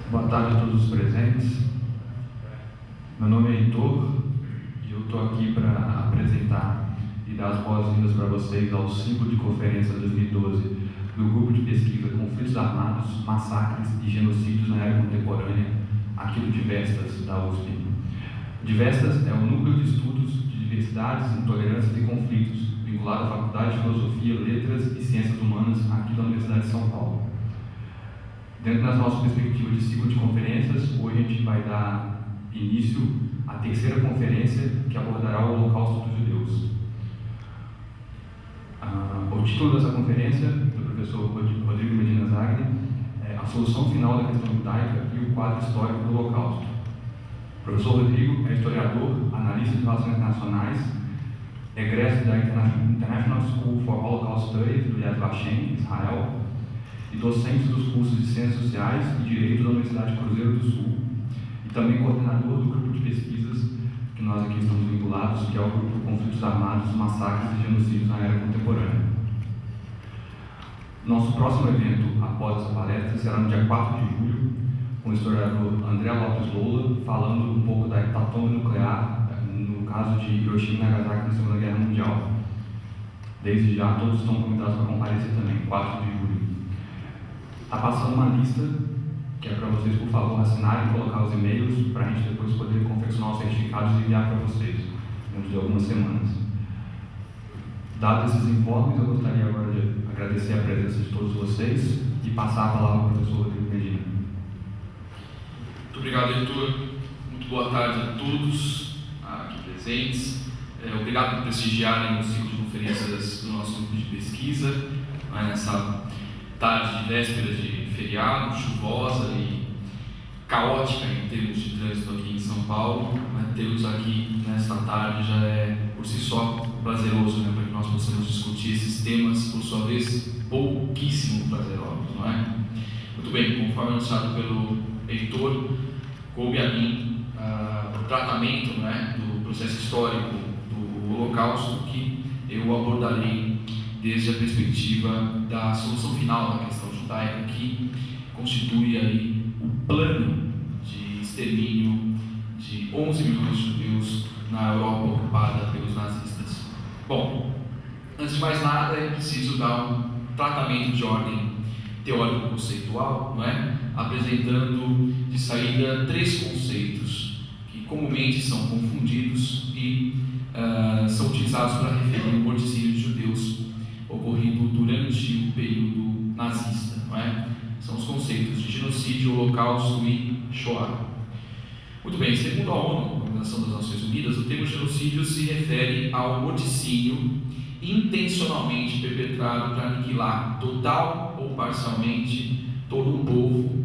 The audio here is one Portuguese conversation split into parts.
Boa tarde a todos os presentes. Meu nome é Heitor e eu estou aqui para apresentar e dar as boas-vindas para vocês ao ciclo de conferência 2012 do grupo de pesquisa Conflitos Armados, Massacres e Genocídios na Era Contemporânea, aqui do Diversas, da USP. Diversas é o núcleo de estudos de diversidades, intolerâncias e conflitos, vinculado à Faculdade de Filosofia, Letras e Ciências Humanas, aqui da Universidade de São Paulo. Dentro das nossas perspectivas de ciclo de conferências, hoje a gente vai dar início à terceira conferência, que abordará o Holocausto dos Judeus. O título dessa conferência, do professor Rodrigo Medina Zagni, é A Solução Final da Questão Judaica e o Quadro Histórico do Holocausto. O professor Rodrigo é historiador, analista de relações internacionais, egresso da International School for Holocaust Studies do Yad Vashem, Israel, e docente dos cursos de Ciências Sociais e Direito da Universidade Cruzeiro do Sul, e também coordenador do grupo de pesquisas que nós aqui estamos vinculados, que é o grupo Conflitos Armados, Massacres e Genocídios na Era Contemporânea. Nosso próximo evento, após essa palestra, será no dia 4 de julho, com o historiador André Lopes Lola, falando um pouco da hecatombe nuclear, no caso de Hiroshima e Nagasaki na Segunda Guerra Mundial. Desde já, todos estão convidados para comparecer também, 4 de julho. Está passando uma lista, que é para vocês, por favor, assinarem e colocar os e-mails, para a gente depois poder confeccionar os certificados e enviar para vocês, dentro de algumas semanas. Dados esses informes, eu gostaria agora de agradecer a presença de todos vocês e passar a palavra ao professor Rodrigo Medina. Muito obrigado, Heitor. Muito boa tarde a todos aqui presentes. Obrigado por prestigiarem o ciclo de conferências do nosso grupo de pesquisa, nessa tarde de véspera de feriado, chuvosa e caótica em termos de trânsito aqui em São Paulo. Tê-los aqui nesta tarde já é, por si só, prazeroso, para que nós possamos discutir esses temas, por sua vez, pouquíssimo prazerosos, não é? Muito bem, conforme anunciado pelo Heitor, coube a mim o tratamento, do processo histórico do Holocausto, que eu abordarei desde a perspectiva da solução final da questão judaica, que constitui aí o plano de extermínio de 11 milhões de judeus na Europa ocupada pelos nazistas. Bom, antes de mais nada, é preciso dar um tratamento de ordem teórico-conceitual, apresentando de saída 3 conceitos que comumente são confundidos e são utilizados para referir o morticínio de judeus ocorrido durante o período nazista, São os conceitos de genocídio, holocausto e Shoah. Muito bem, segundo a ONU, a Organização das Nações Unidas, o termo genocídio se refere ao morticínio intencionalmente perpetrado para aniquilar total ou parcialmente todo um povo,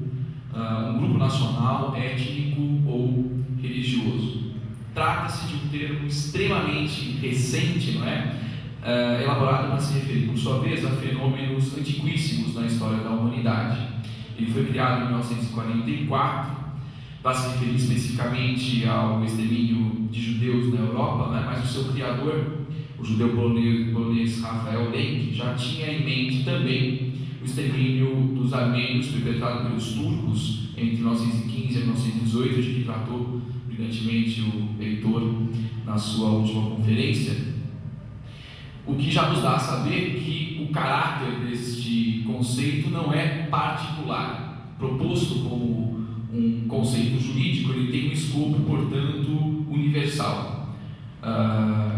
um grupo nacional, étnico ou religioso. Trata-se de um termo extremamente recente, elaborado para se referir, por sua vez, a fenômenos antiquíssimos na história da humanidade. Ele foi criado em 1944 para se referir especificamente ao extermínio de judeus na Europa, mas o seu criador, o judeu polonês Raphael Lemke, já tinha em mente também o extermínio dos armênios perpetrado pelos turcos entre 1915 e 1918, de que tratou brilhantemente o Heitor na sua última conferência. O que já nos dá a saber que o caráter deste conceito não é particular. Proposto como um conceito jurídico, ele tem um escopo, portanto, universal.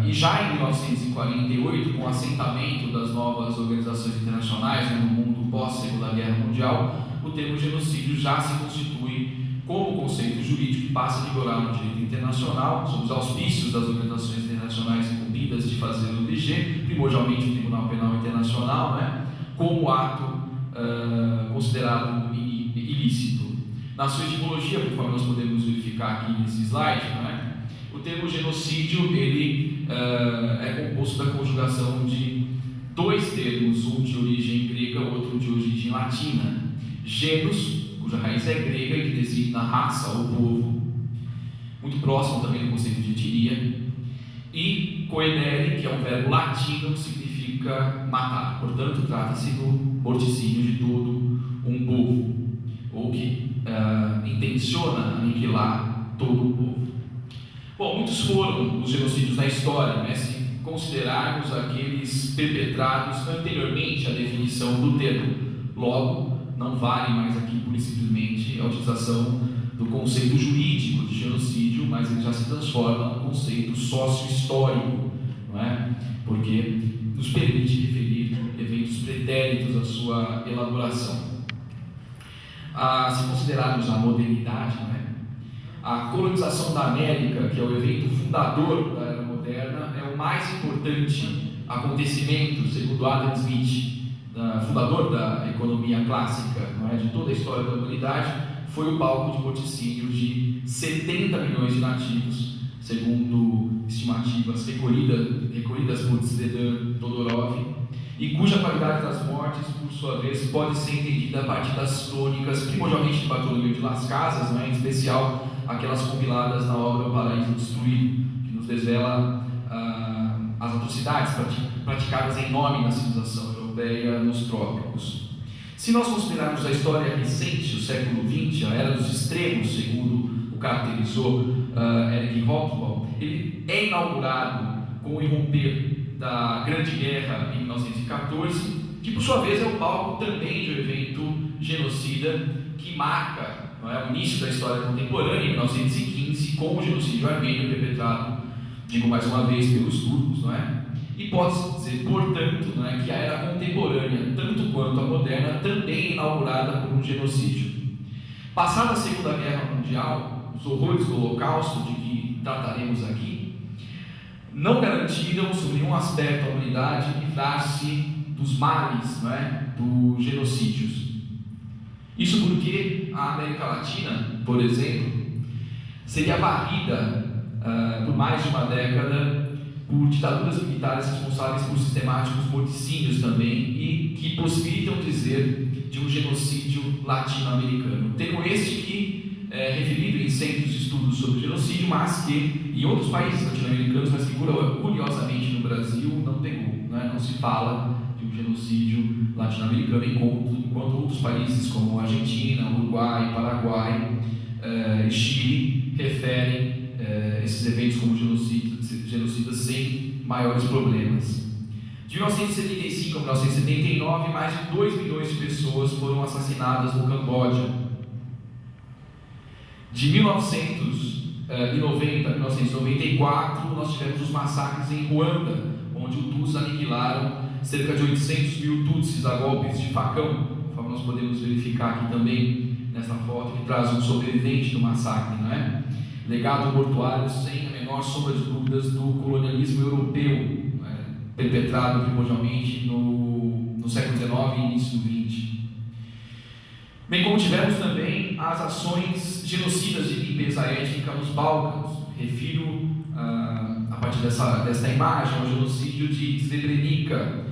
E já em 1948, com o assentamento das novas organizações internacionais no mundo pós-Segunda Guerra Mundial, o termo genocídio já se constitui como conceito jurídico que passa a vigorar no direito internacional, sob os auspícios das organizações internacionais incumbidas de fazer o DG, primordialmente o Tribunal Penal Internacional, como ato considerado ilícito. Na sua etimologia, conforme nós podemos verificar aqui nesse slide, o termo genocídio ele é composto da conjugação de 2 termos, um de origem grega, outro de origem latina. Genus, cuja raiz é grega e que designa raça ou povo, muito próximo também do conceito de etnia, e coedere, que é um verbo latino que significa matar. Portanto, trata-se do morticínio de todo um povo, ou que intenciona aniquilar todo o povo. Bom, muitos foram os genocídios na história, né? Se considerarmos aqueles perpetrados anteriormente à definição do termo. Logo, não vale mais aqui pura e simplesmente a utilização do conceito jurídico de genocídio, mas ele já se transforma num conceito sócio-histórico, não é? Porque nos permite referir eventos pretéritos à sua elaboração. Se considerarmos a modernidade, não é? A colonização da América, que é o evento fundador da era moderna, é o mais importante acontecimento, segundo Adam Smith, fundador da economia clássica, não é? De toda a história da humanidade, foi o palco de morticínio de 70 milhões de nativos, segundo estimativas recolhidas por Tzvetan Todorov, e cuja qualidade das mortes, por sua vez, pode ser entendida a partir das crônicas, primordialmente de Bartolomeu de Las Casas, não é? Em especial aquelas compiladas na obra O Paraíso Destruído, que nos revela as atrocidades praticadas em nome da civilização europeia nos trópicos. Se nós considerarmos a história recente, o século XX, a era dos extremos, segundo o caracterizou Eric Hobsbawm, ele é inaugurado com o irromper da Grande Guerra em 1914, que por sua vez é o palco também de um evento genocida que marca, não é, o início da história contemporânea, em 1915, com o genocídio armênio perpetrado, digo mais uma vez, pelos turcos, não é? E pode-se dizer, portanto, não é, que a era contemporânea, tanto quanto a moderna, também é inaugurada por um genocídio. Passada a Segunda Guerra Mundial, os horrores do Holocausto, de que trataremos aqui, não garantiram, sob nenhum aspecto, a humanidade livrar-se dos males, não é, dos genocídios. Isso porque a América Latina, por exemplo, seria varrida por mais de uma década por ditaduras militares responsáveis por sistemáticos morticínios também e que possibilitam dizer de um genocídio latino-americano. Termo este que é referido em centros de estudos sobre genocídio, mas que em outros países latino-americanos, mas que curiosamente no Brasil não pegou, né? Não se fala de um genocídio latino-americano, enquanto outros países como Argentina, Uruguai, Paraguai e Chile referem esses eventos como genocidas sem maiores problemas. De 1975 a 1979, mais de 2 milhões de pessoas foram assassinadas no Camboja. De 1990 a 1994, nós tivemos os massacres em Ruanda, onde os Tutsis aniquilaram cerca de 800 mil Tutsis a golpes de facão, conforme nós podemos verificar aqui também nessa foto que traz um sobrevivente do massacre, não é? Legado mortuário sem a menor sombra de dúvidas do colonialismo europeu, perpetrado primordialmente no século XIX e início do XX. Bem como tivemos também as ações genocidas de limpeza étnica nos Balcãs. Refiro a partir desta imagem ao genocídio de Srebrenica,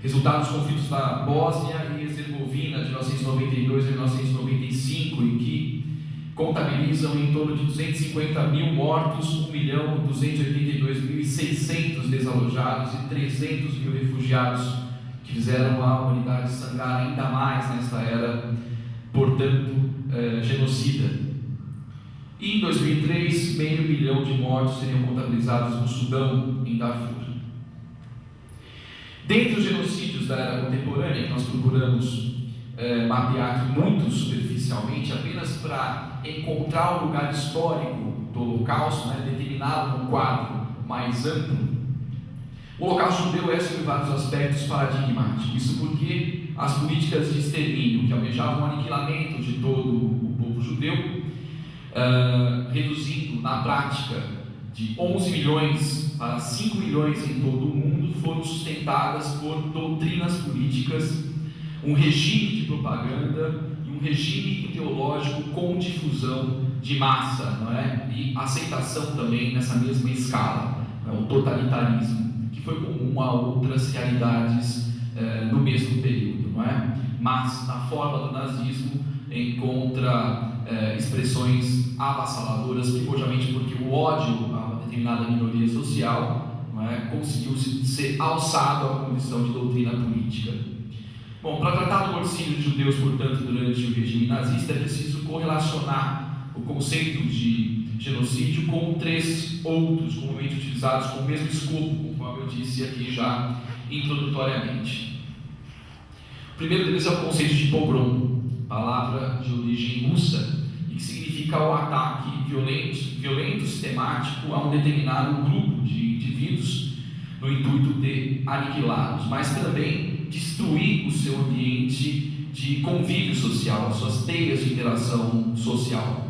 resultado dos conflitos da Bósnia e Herzegovina de 1992 a 1995, em que contabilizam em torno de 250 mil mortos, 1.282.600 desalojados e 300 mil refugiados, que fizeram a humanidade sangrar ainda mais nesta era, portanto, genocida. E em 2003, 500 mil de mortos seriam contabilizados no Sudão, em Darfur. Dentre os genocídios da era contemporânea, que nós procuramos mapear aqui muito superficialmente, apenas para encontrar o lugar histórico do Holocausto, né, determinado num quadro mais amplo, o Holocausto judeu é, sob vários aspectos, paradigmático. Isso porque as políticas de extermínio, que almejavam o aniquilamento de todo o povo judeu, reduzindo na prática de 11 milhões para 5 milhões em todo o mundo, foram sustentadas por doutrinas políticas, um regime de propaganda e um regime ideológico com difusão de massa, não é? E aceitação também nessa mesma escala, o totalitarismo, que foi comum a outras realidades no mesmo período, não é? Mas na forma do nazismo encontra expressões avassaladoras, primordialmente porque o ódio a uma determinada minoria social, não é, conseguiu ser alçado à condição de doutrina política. Bom, para tratar do morticínio de judeus, portanto, durante o regime nazista, é preciso correlacionar o conceito de genocídio com 3 outros comumente utilizados com o mesmo escopo, conforme eu disse aqui já introdutoriamente. O primeiro deles é o conceito de pogrom, palavra de origem russa, e que significa o ataque violento, sistemático a um determinado grupo de indivíduos no intuito de aniquilá-los, mas também destruir o seu ambiente de convívio social, as suas teias de interação social.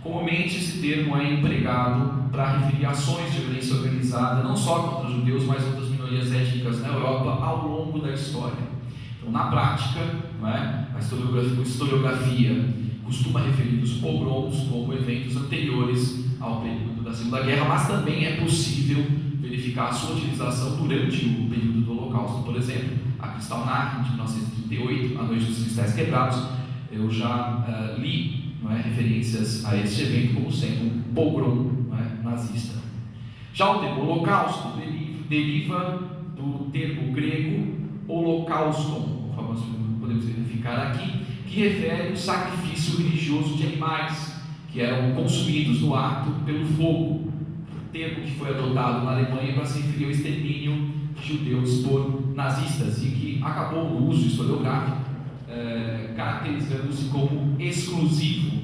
Comumente esse termo é empregado para referir ações de violência organizada, não só contra os judeus, mas outras minorias étnicas na Europa ao longo da história. Então, na prática, a historiografia costuma referir os pogroms como eventos anteriores ao período da Segunda Guerra, mas também é possível verificar a sua utilização durante o período do Holocausto. Por exemplo, a Kristallnacht, de 1938, A Noite dos Cristais Quebrados, eu já li referências a este evento como sendo um pogrom nazista. Já o termo Holocausto deriva do termo grego holocauston, conforme podemos verificar aqui, que refere o sacrifício religioso de animais que eram consumidos no ato pelo fogo, termo que foi adotado na Alemanha para se referir ao extermínio de judeus por nazistas e que acabou no uso historiográfico, caracterizando-se como exclusivo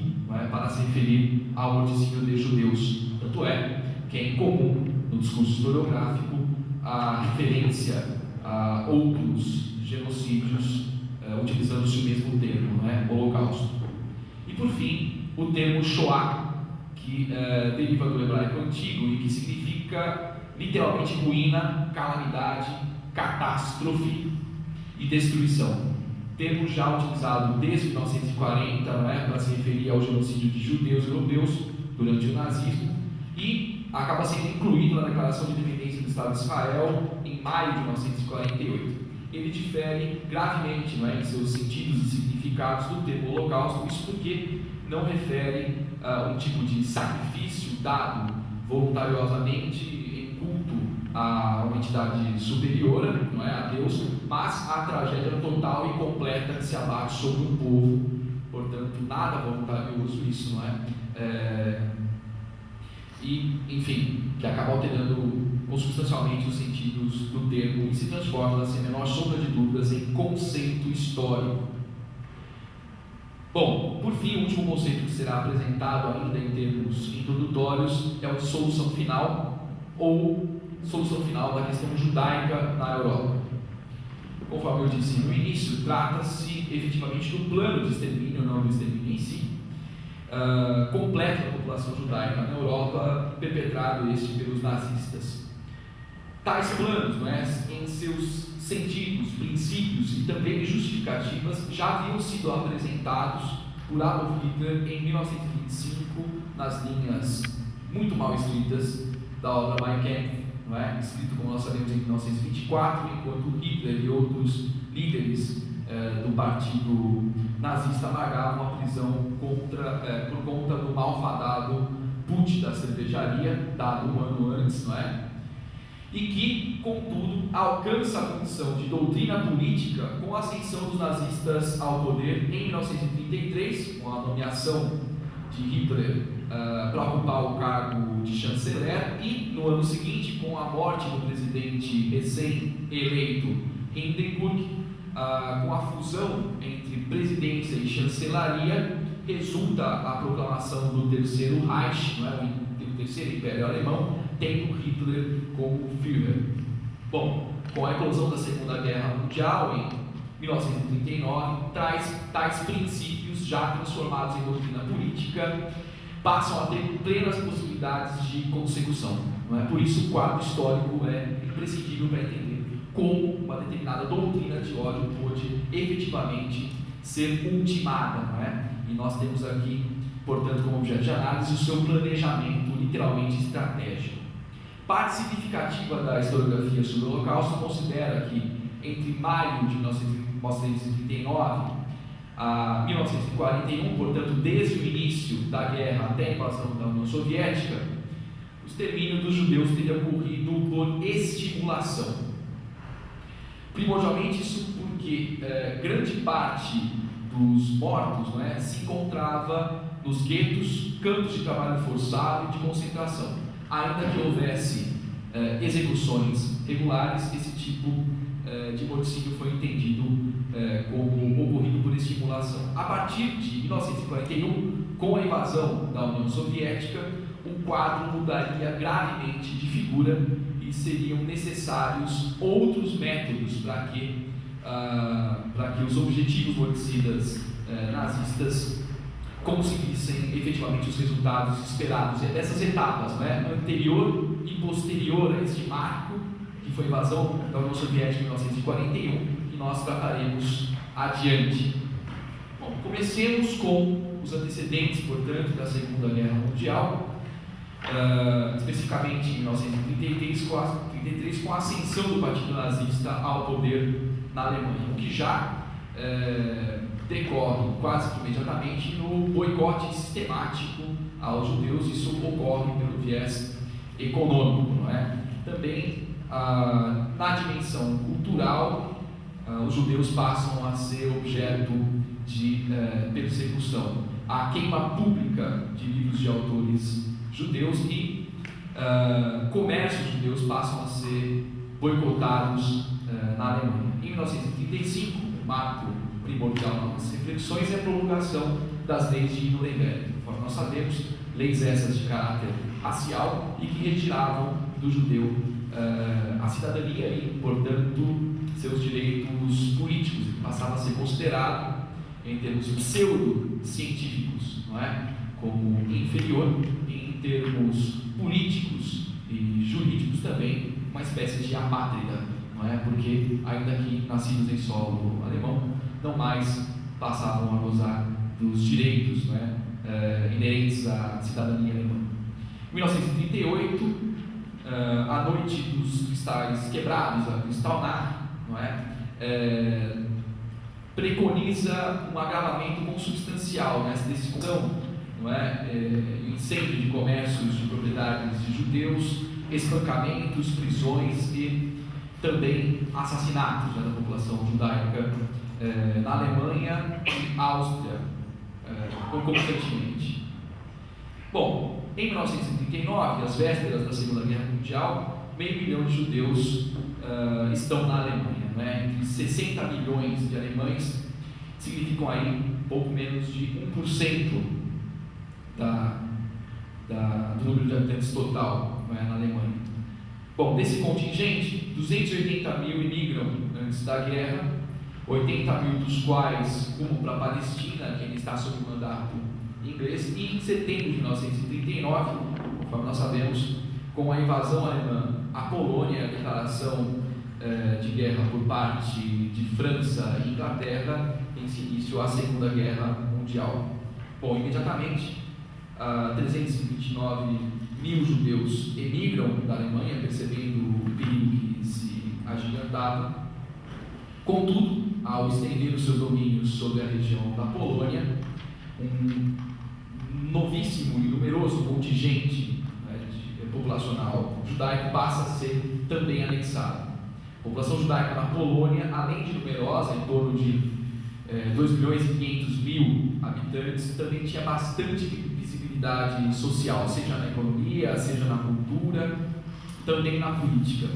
para se referir ao morticínio de judeus. Tanto é que é incomum no discurso historiográfico a referência a outros genocídios utilizando-se o mesmo termo, Holocausto. E por fim, o termo Shoah, que deriva do hebraico antigo e que significa literalmente ruína, calamidade, catástrofe e destruição. Termo já utilizado desde 1940 para se referir ao genocídio de judeus europeus durante o nazismo e acaba sendo incluído na Declaração de Independência do Estado de Israel em maio de 1948. Ele difere gravemente em seus sentidos e significados do termo Holocausto, isso porque não refere a um tipo de sacrifício dado voluntariosamente em culto a uma entidade superior, a Deus, mas a tragédia total e completa que se abate sobre um povo, portanto nada voluntarioso isso, e enfim, que acaba alterando consubstancialmente os sentidos do termo e se transforma, sem a menor sombra de dúvidas, em conceito histórico. Bom, por fim, o último conceito que será apresentado ainda em termos introdutórios é o solução final, ou solução final da questão judaica na Europa. Conforme eu disse no início, trata-se efetivamente do plano de extermínio, não do extermínio em si, completo da população judaica na Europa, perpetrado este pelos nazistas. Tais planos, em seus sentidos, princípios e também justificativas, já haviam sido apresentados por Adolf Hitler em 1925, nas linhas muito mal escritas da obra Mein Kampf, escrito, como nós sabemos, em 1924, enquanto Hitler e outros líderes do partido nazista amargavam a prisão por conta do malfadado putsch da cervejaria, dado um ano antes, e que, contudo, alcança a condição de doutrina política com a ascensão dos nazistas ao poder em 1933, com a nomeação de Hitler para ocupar o cargo de chanceler, e no ano seguinte, com a morte do presidente recém-eleito Hindenburg, com a fusão entre presidência e chancelaria, resulta a proclamação do Terceiro Reich, o Terceiro Império Alemão, tendo Hitler como Führer. Bom, com a eclosão da Segunda Guerra Mundial, em 1939, tais princípios, já transformados em doutrina política, passam a ter plenas possibilidades de consecução. Por isso, o quadro histórico é imprescindível para entender como uma determinada doutrina de ódio pôde efetivamente ser ultimada. E nós temos aqui, portanto, como objeto de análise, o seu planejamento literalmente estratégico. Parte significativa da historiografia sobre o Holocausto considera que entre maio de 1939 a 1941, portanto, desde o início da guerra até a invasão da União Soviética, o extermínio dos judeus teria ocorrido por estimulação. Primordialmente isso porque grande parte dos mortos se encontrava nos guetos, campos de trabalho forçado e de concentração. Ainda que houvesse execuções regulares, esse tipo de morticínio foi entendido como ocorrido por estimulação. A partir de 1941, com a invasão da União Soviética, o quadro mudaria gravemente de figura e seriam necessários outros métodos para que os objetivos morticidas nazistas conseguissem efetivamente os resultados esperados. É dessas etapas, anterior e posterior a este marco, que foi a invasão da União Soviética em 1941, que nós trataremos adiante. Bom, comecemos com os antecedentes, portanto, da Segunda Guerra Mundial, especificamente em 1933, com a ascensão do Partido Nazista ao poder na Alemanha, o que já decorre quase que imediatamente no boicote sistemático aos judeus. Isso ocorre pelo viés econômico, não é? Também na dimensão cultural, os judeus passam a ser objeto de persecução. A queima pública de livros de autores judeus e comércios judeus passam a ser boicotados na Alemanha. Em 1935, o marco primordial das nossas reflexões é a promulgação das leis de Nuremberg. Conforme nós sabemos, leis essas de caráter racial e que retiravam do judeu a cidadania e, portanto, seus direitos políticos, e que passava a ser considerado, em termos pseudo-científicos, não é? Como inferior, e em termos políticos e jurídicos também, uma espécie de apátrida, não é? Porque, ainda que nascidos em solo alemão, não mais passavam a gozar dos direitos, não é? Inerentes à cidadania alemã. Em 1938, a noite dos cristais quebrados, a Kristallnacht, não é? Preconiza um agravamento consubstancial nessa decisão, não é? Incêndio de comércios de propriedades de judeus, espancamentos, prisões e também assassinatos, né, da população judaica na Alemanha e Áustria, concomitantemente. Bom, em 1939, às vésperas da Segunda Guerra Mundial, 500 mil de judeus estão na Alemanha, né? Entre 60 milhões de alemães significam aí pouco menos de 1% do número de habitantes total, não é, na Alemanha. Bom, desse contingente, 280 mil imigram antes da guerra, 80 mil dos quais rumam para a Palestina, que ainda está sob mandato inglês, e em setembro de 1939, conforme nós sabemos, com a invasão alemã à Polônia, a declaração de guerra por parte de França e Inglaterra, tem-se início à Segunda Guerra Mundial. Bom, imediatamente, 329 mil judeus emigram da Alemanha, percebendo o perigo que se agigantava. Contudo, ao estender os seus domínios sobre a região da Polônia, um novíssimo e numeroso contingente, né, populacional judaico passa a ser também anexado. A população judaica na Polônia, além de numerosa, em torno de 2 milhões e 500 mil habitantes, também tinha bastante visibilidade social, seja na economia, seja na cultura, também na política.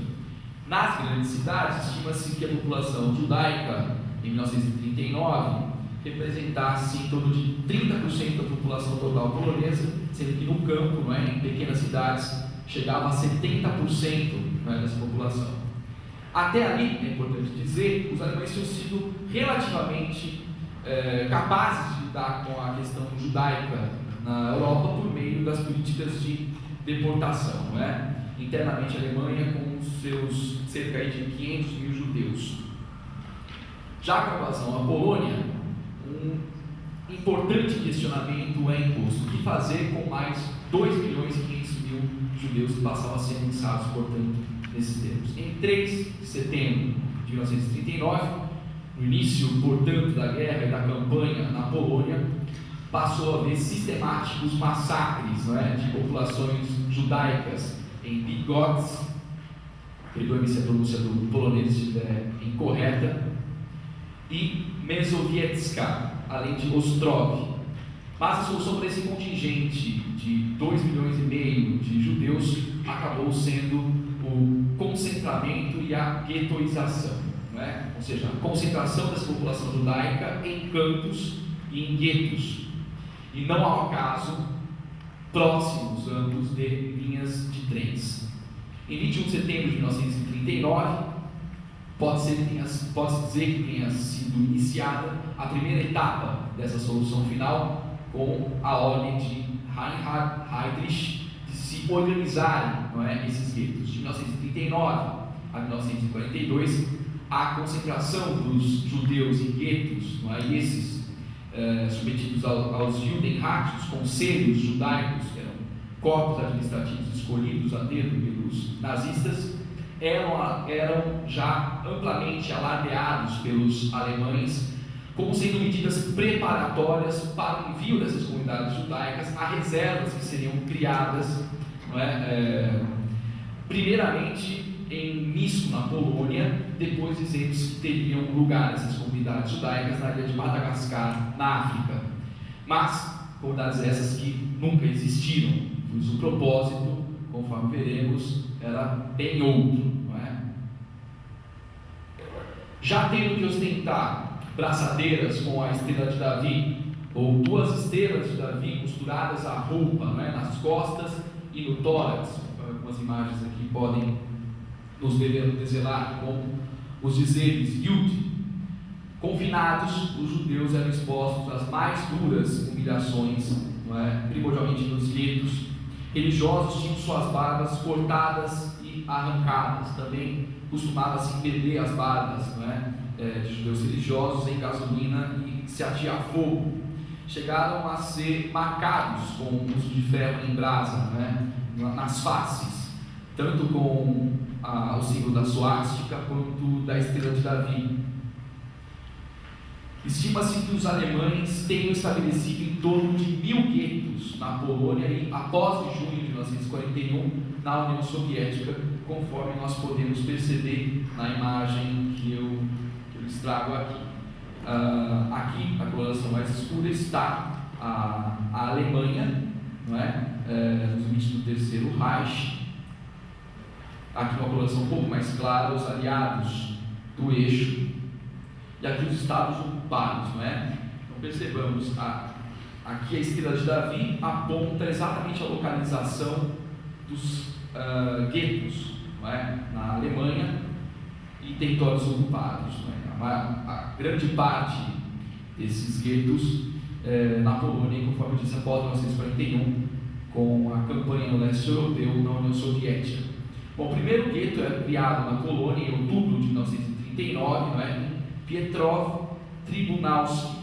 Nas grandes cidades, estima-se que a população judaica, em 1939, representasse em torno de 30% da população total polonesa, sendo que no campo, não é, em pequenas cidades, chegava a 70%, não é, dessa população. Até ali, é importante dizer, os alemães tinham sido relativamente capazes de lidar com a questão judaica na Europa por meio das políticas de deportação, não é? Internamente a Alemanha, com seus cerca de 500 mil judeus. Já com relação à Polônia, um importante questionamento é imposto: o que fazer com mais 2 milhões e 500 mil judeus que passavam a ser anexados, portanto, nesses termos? Em 3 de setembro de 1939, no início, portanto, da guerra e da campanha na Polônia, passou a haver sistemáticos massacres, não é, de populações judaicas em Bydgoszcz, perdoe-me se a pronúncia do polonês estiver incorreta, e Mazowiecka, além de Ostrów. Mas a solução para esse contingente de 2,5 milhões de judeus acabou sendo o concentramento e a guetoização, não é? Ou seja, a concentração dessa população judaica em campos e em guetos, e não ao acaso próximos ambos de linhas de trens. Em 21 de setembro de 1939, pode-se dizer que tenha sido iniciada a primeira etapa dessa solução final, com a ordem de Reinhard Heydrich de se organizarem, não é, esses guetos. De 1939 a 1942, a concentração dos judeus em guetos, não é, e esses submetidos aos Judenrat, os conselhos judaicos, que eram corpos administrativos escolhidos a dedo pelos nazistas, eram já amplamente alardeados pelos alemães como sendo medidas preparatórias para o envio dessas comunidades judaicas a reservas que seriam criadas, não é, primeiramente em Nisso, na Polônia, depois dizendo que teriam lugar essas comunidades judaicas na ilha de Madagascar, na África. Mas comunidades essas que nunca existiram, pois o propósito, conforme veremos, era bem outro, não é? Já tendo que ostentar braçadeiras com a estrela de Davi, ou 2 estrelas de Davi costuradas à roupa, não é? Nas costas e no tórax. Algumas imagens aqui podem nos deselar com os dizeres Yud. Confinados, os judeus eram expostos às mais duras humilhações, não é? Primordialmente nos guetos. Religiosos tinham suas barbas cortadas e arrancadas. Também costumava-se embeber as barbas, não é, de judeus religiosos em gasolina e se atear fogo. Chegaram a ser marcados com o uso de ferro em brasa, não é, nas faces, tanto com o símbolo da suástica quanto da estrela de Davi. Estima-se que os alemães tenham estabelecido em torno de 1.000 guetos na Polônia e após de junho de 1941 na União Soviética, conforme nós podemos perceber na imagem que eu lhes trago aqui. Aqui, a coloração mais escura, está a Alemanha, não é? Nos limites do Terceiro Reich. Aqui uma coloração um pouco mais clara, os aliados do eixo, e aqui os estados ocupados, não é? Então percebamos, aqui a estrela de Davi aponta exatamente a localização dos guetos, não é? Na Alemanha e territórios ocupados, não é? A grande parte desses guetos na Polônia, conforme disse, após 1941, com a campanha no leste europeu na União Soviética. Bom, o primeiro gueto é criado na Polônia em outubro de 1939, não é? Em Pietrów Trybunalski,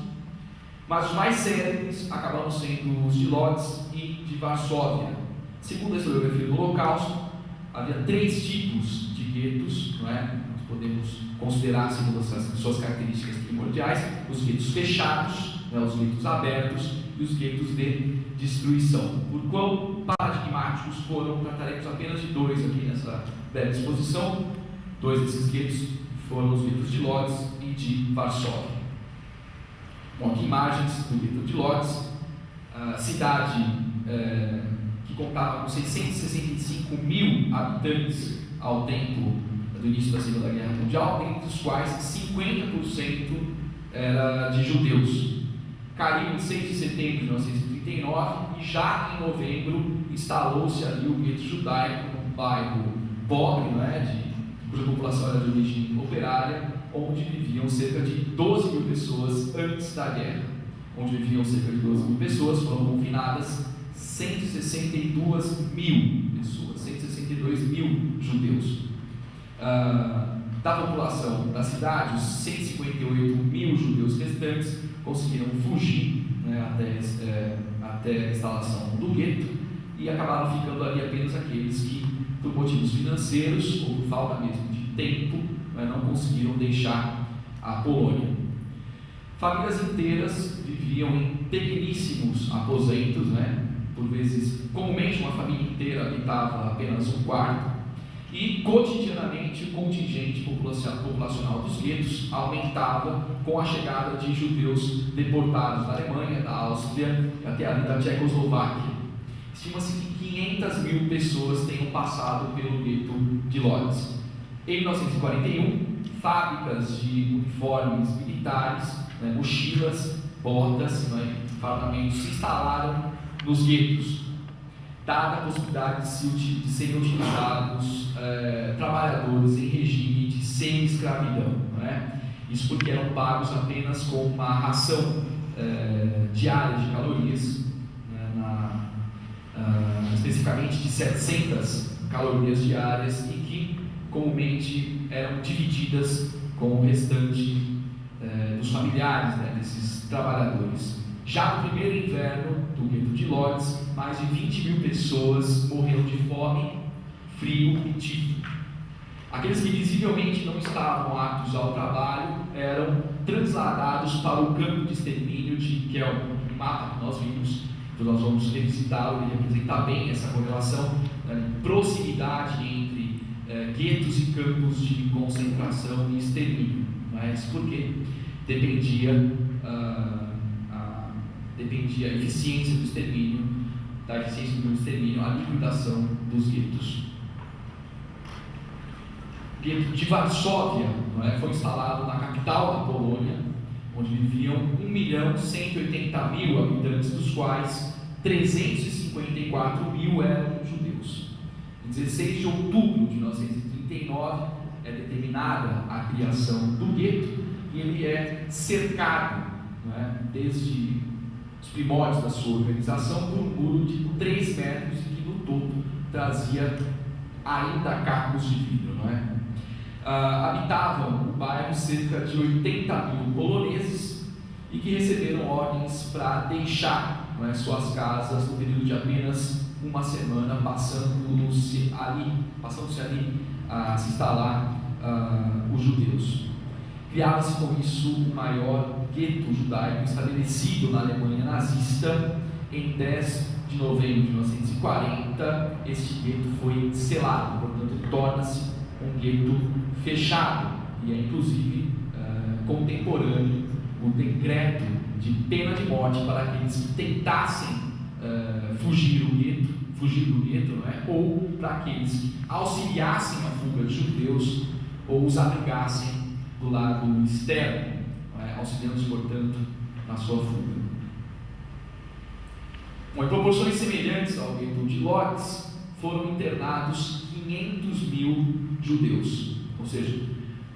mas os mais célebres acabaram sendo os de Lodz e de Varsóvia. Segundo a historiografia do Holocausto, havia 3 tipos de guetos, não é? Nós podemos considerar, segundo as suas características primordiais, os guetos fechados, né? Os guetos abertos e os guetos de destruição. Por quão paradigmáticos foram, trataremos apenas de 2 aqui nessa breve exposição. 2 desses guetos foram os guetos de Lodz e de Varsóvia. Bom, aqui imagens do gueto de Lodz, cidade que contava com 665.000 habitantes ao tempo do início da Segunda Guerra Mundial, entre os quais 50% era de judeus. Caiu em 6 de setembro de 1939 e já em novembro instalou-se ali o gueto judaico, num bairro pobre, não é, cuja população era de origem operária, onde viviam cerca de 12 mil pessoas antes da guerra. Onde viviam cerca de 12 mil pessoas, foram confinadas 162 mil pessoas, 162 mil judeus. Da população da cidade, os 158 mil judeus restantes conseguiram fugir, né, até a instalação do gueto, e acabaram ficando ali apenas aqueles que, por motivos financeiros ou por falta mesmo de tempo, né, não conseguiram deixar a Polônia. Famílias inteiras viviam em pequeníssimos aposentos, né? Por vezes, comumente uma família inteira habitava apenas um quarto, E cotidianamente o contingente populacional dos guetos aumentava com a chegada de judeus deportados da Alemanha, da Áustria até ali da Tchecoslováquia. Estima-se que 500 mil pessoas tenham passado pelo gueto de Lodz. Em 1941, fábricas de uniformes militares, mochilas, botas, fardamentos se instalaram nos guetos, dada a possibilidade de serem utilizados trabalhadores em regime de semi-escravidão. Isso porque eram pagos apenas com uma ração diária de calorias, especificamente de 700 calorias diárias, e que comumente eram divididas com o restante dos familiares desses trabalhadores. Já no primeiro inverno do gueto de Lodz, mais de 20 mil pessoas morreram de fome, frio e tifo. Aqueles que visivelmente não estavam aptos ao trabalho eram transladados para o campo de extermínio de Kelm. No mapa que nós vimos, então nós vamos revisitá-lo, ele representa bem essa correlação, proximidade entre guetos e campos de concentração e extermínio. Isso porque dependia a eficiência do extermínio, a liquidação dos guetos. O gueto de Varsóvia foi instalado na capital da Polônia, onde viviam 1.180.000 habitantes, dos quais 354.000 eram judeus. Em 16 de outubro de 1939 é determinada a criação do gueto, e ele é cercado, desde os primórdios da sua organização, por um muro de 3 metros e que no topo trazia ainda cacos de vidro. Habitavam o bairro cerca de 80.000 poloneses e que receberam ordens para deixar suas casas no período de apenas uma semana, passando-se ali a se instalar os judeus. Criava-se com isso o maior gueto judaico estabelecido na Alemanha nazista. Em 10 de novembro de 1940, este gueto foi selado, portanto torna-se um gueto fechado, e é inclusive contemporâneo o decreto de pena de morte para aqueles que tentassem fugir do gueto, ou para aqueles que auxiliassem a fuga de judeus ou os abrigassem do lado externo, auxiliando-os, portanto, na sua fuga. Em proporções semelhantes ao gueto de Lodz, foram internados 500.000 judeus, ou seja,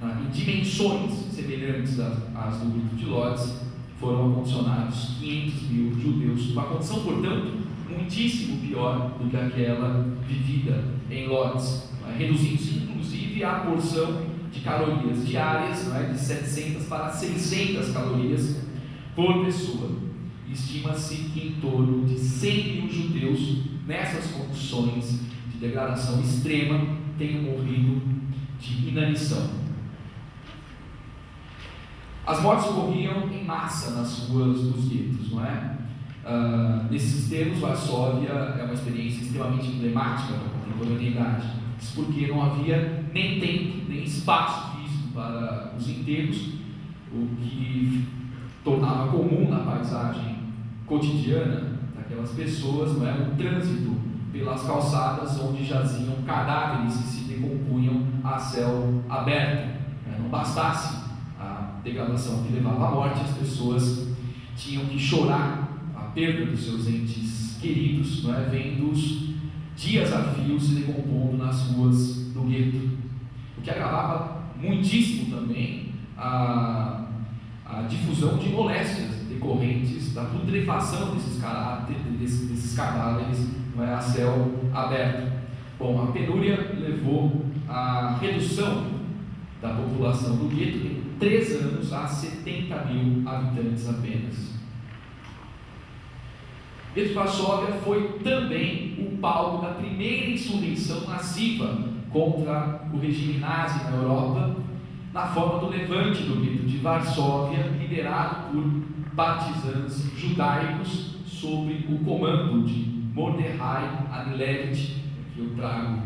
em dimensões semelhantes às do gueto de Lodz, foram acondicionados 500.000 judeus, uma condição, portanto, muitíssimo pior do que aquela vivida em Lodz, reduzindo-se inclusive a porção de calorias diárias, de 700 para 600 calorias por pessoa. Estima-se que em torno de 100.000 judeus, nessas condições de degradação extrema, tenham morrido de inanição. As mortes ocorriam em massa nas ruas dos guetos, nesses termos, Varsóvia é uma experiência extremamente emblemática da contemporaneidade, porque não havia nem tempo, nem espaço físico para os enterros, o que tornava comum na paisagem cotidiana daquelas pessoas, o trânsito pelas calçadas onde jaziam cadáveres que se decompunham a céu aberto. Não bastasse a degradação que levava à morte, as pessoas tinham que chorar a perda dos seus entes queridos, vendo-os dias a fio se decompondo nas ruas do gueto, o que agravava muitíssimo também a difusão de moléstias decorrentes da putrefação desses cadáveres a céu aberto. A penúria levou à redução da população do gueto em 3 anos a 70.000 habitantes apenas. O gueto de Varsóvia foi também o palco da primeira insurreição massiva contra o regime nazi na Europa, na forma do levante do gueto de Varsóvia, liderado por partisãs judaicos sob o comando de Mordechai Anilevich. Aqui eu trago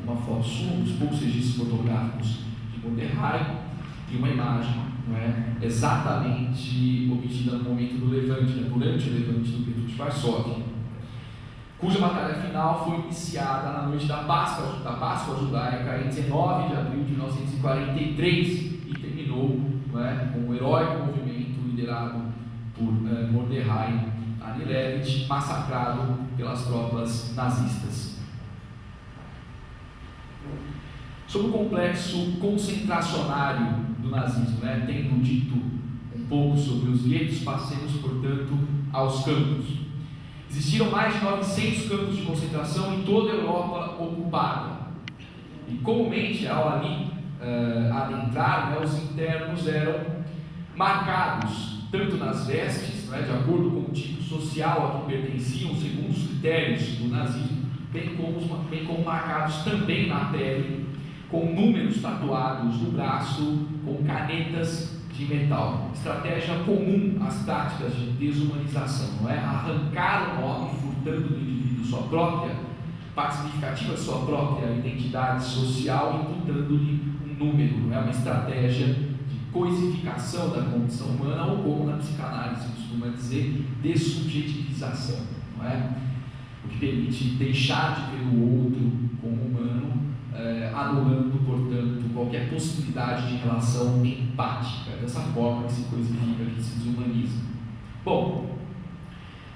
uma foto sua, um dos poucos registros fotográficos de Mordecai, e uma imagem, não é, exatamente obtida no momento do levante, né, durante o levante do gueto de Varsóvia, cuja batalha final foi iniciada na noite da Páscoa judaica, em 19 de abril de 1943, e terminou, não é, com um heróico movimento liderado por Mordecai Anilevich, massacrado pelas tropas nazistas. Sobre o complexo concentracionário do nazismo, né, tendo dito um pouco sobre os guetos, passemos, portanto, aos campos. Existiram mais de 900 campos de concentração em toda a Europa ocupada. E comumente, ao ali adentrar, né, os internos eram marcados, tanto nas vestes, né, de acordo com o tipo social a que pertenciam, segundo os critérios do nazismo, bem como marcados também na pele, com números tatuados no braço, com canetas de metal. Estratégia comum às táticas de desumanização, não é? Arrancar o nome, furtando do indivíduo sua própria parte significativa, sua própria identidade social, imputando-lhe um número, não é? Uma estratégia de coisificação da condição humana, ou como na psicanálise costuma dizer, dessubjetivização, não é? O que permite deixar de ver o outro como humano, anulando, portanto, qualquer possibilidade de relação empática. Dessa forma que se coisifica, que se desumaniza. Bom,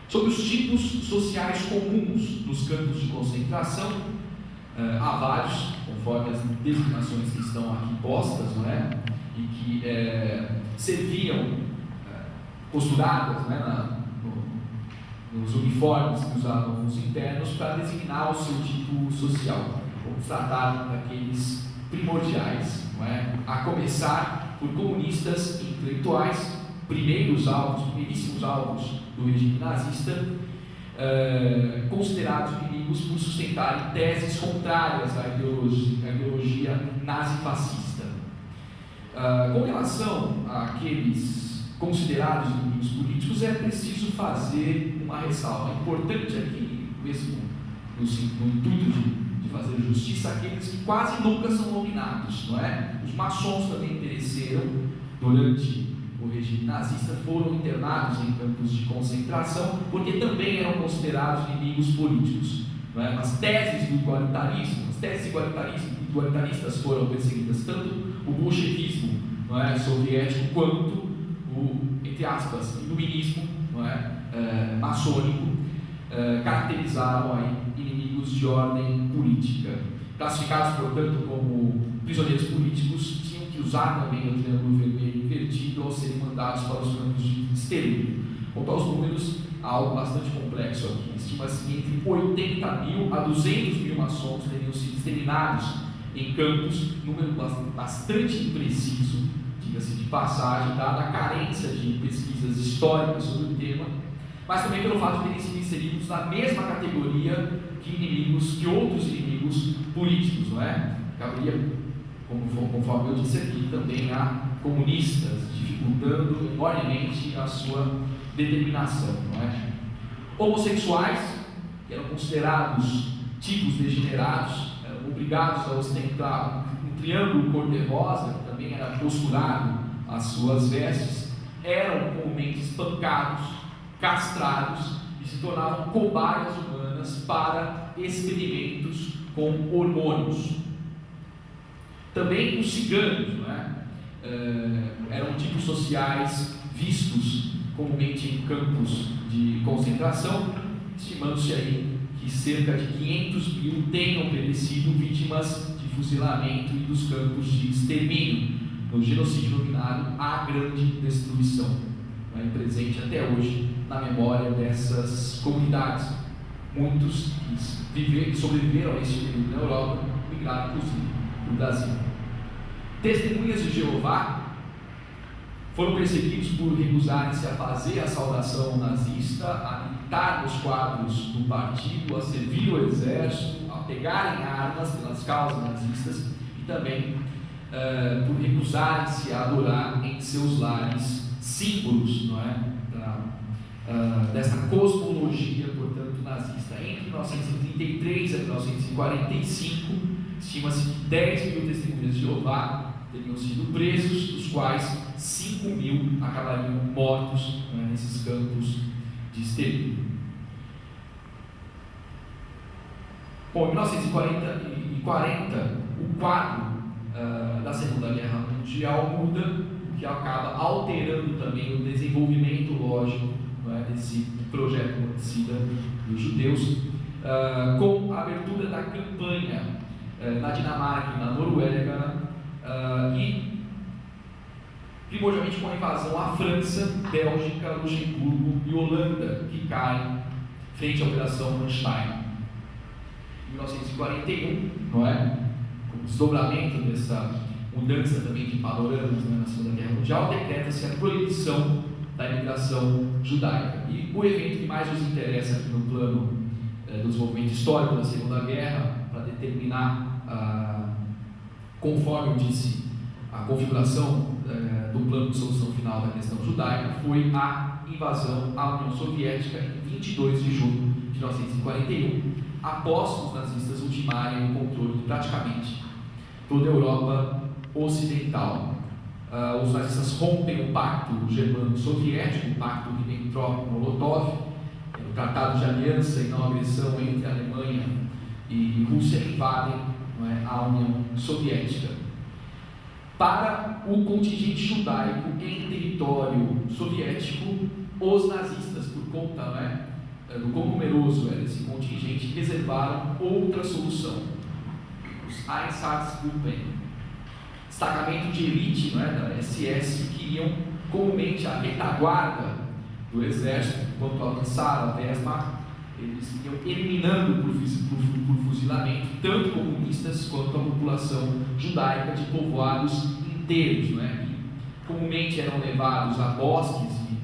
sobre os tipos sociais comuns nos campos de concentração, há vários, conforme as designações que estão aqui postas, não é? E que serviam costuradas, né, nos uniformes que usavam os internos para designar o seu tipo social. Vamos tratar daqueles primordiais, não é? A começar por comunistas e intelectuais, primeiríssimos alvos do regime nazista, considerados inimigos por sustentarem teses contrárias à ideologia nazi-fascista. Com relação àqueles considerados inimigos políticos, é preciso fazer uma ressalva. É importante aqui, mesmo no intuito de fazer justiça, aqueles que quase nunca são nominados, não é? Os maçons também pereceram durante o regime nazista, foram internados em campos de concentração, porque também eram considerados inimigos políticos, não é? As teses igualitaristas foram perseguidas, tanto o bolchevismo, não é, soviético, quanto o, entre aspas, iluminismo, não é, maçônico, caracterizaram aí inimigos de ordem política. Classificados, portanto, como prisioneiros políticos, tinham que usar também o triângulo vermelho invertido ao serem mandados para os campos de extermínio. Quanto aos números, há algo bastante complexo aqui. Estima-se que entre 80 mil a 200 mil maçons teriam sido exterminados em campos, número bastante impreciso, diga-se de passagem, dada a carência de pesquisas históricas sobre o tema, mas também pelo fato de terem sido inseridos na mesma categoria que outros inimigos políticos, não é? Caberia, conforme eu disse aqui, também a comunistas, dificultando enormemente a sua determinação, não é? Homossexuais, que eram considerados tipos degenerados, eram obrigados a ostentar um triângulo cor-de-rosa, que também era posturado às suas vestes, eram comumente espancados, castrados e se tornavam cobaias humanas para experimentos com hormônios. Também os ciganos, não é? Eram tipos sociais vistos comumente em campos de concentração, estimando-se aí que cerca de 500 mil tenham perecido vítimas de fuzilamento e dos campos de extermínio, no genocídio denominado a Grande Destruição, é presente até hoje na memória dessas comunidades. Muitos que sobreviveram a esse período na Europa, migraram inclusive para o Brasil. Testemunhas de Jeová foram perseguidos por recusarem-se a fazer a saudação nazista, a militar nos quadros do partido, a servir o exército, a pegarem armas pelas causas nazistas e também por recusarem-se a adorar em seus lares símbolos, não é, dessa cosmologia, portanto, nazista. Entre 1933 a 1945, estima-se que 10 mil testemunhas de Jeová teriam sido presos, dos quais 5 mil acabariam mortos, né, nesses campos de extermínio. Bom, em 1940, o quadro da Segunda Guerra Mundial muda, o que acaba alterando também o desenvolvimento lógico, né, desse projeto homicida dos judeus, com a abertura da campanha na Dinamarca e na Noruega, e primordialmente com a invasão à França, Bélgica, Luxemburgo e Holanda, que caem frente à Operação Manstein. Em 1941, não é? Com o desdobramento dessa mudança também de panoramas, né, na Segunda Guerra Mundial, decreta-se a proibição da imigração judaica. E o evento que mais nos interessa aqui no plano do desenvolvimento histórico da Segunda Guerra, para determinar, conforme eu disse, a configuração do plano de solução final da questão judaica, foi a invasão à União Soviética em 22 de junho de 1941, após os nazistas ultimarem o controle de praticamente toda a Europa ocidental. Os nazistas rompem o pacto germano-soviético, o pacto Ribbentrop-Molotov, o tratado de aliança e não agressão entre a Alemanha e Rússia, invadem, não é, a União Soviética. Para o contingente judaico em território soviético, os nazistas, por conta, não é, do quão numeroso era esse contingente, reservaram outra solução: os Einsatzgruppen, destacamento de elite, não é, da SS, que iriam comumente à retaguarda do exército, enquanto avançava a Wehrmacht. Eles iam eliminando por fuzilamento tanto comunistas quanto a população judaica de povoados inteiros, não é, que comumente eram levados a bosques e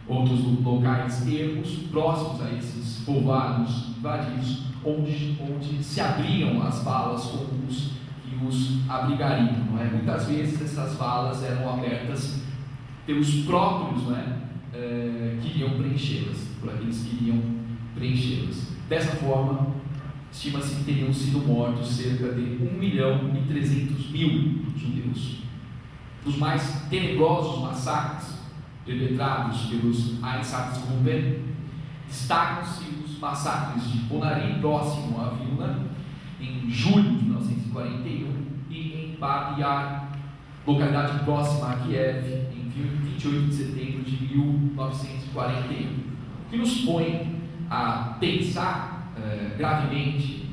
outros locais ermos próximos a esses povoados invadidos, onde se abriam as valas comuns que os abrigariam, não é? Muitas vezes essas valas eram abertas pelos próprios, não é, que iriam preenchê-las, por aqueles que iriam preenchê-las. Dessa forma, estima-se que teriam sido mortos cerca de 1.300.000 judeus. Dos mais tenebrosos massacres perpetrados pelos Einsatzgruppen, destacam-se os massacres de Bonari, próximo a Vilna, em julho de 1941, e em Babi Yar, localidade próxima a Kiev, em 28 de setembro de 1941. O que nos põe a pensar gravemente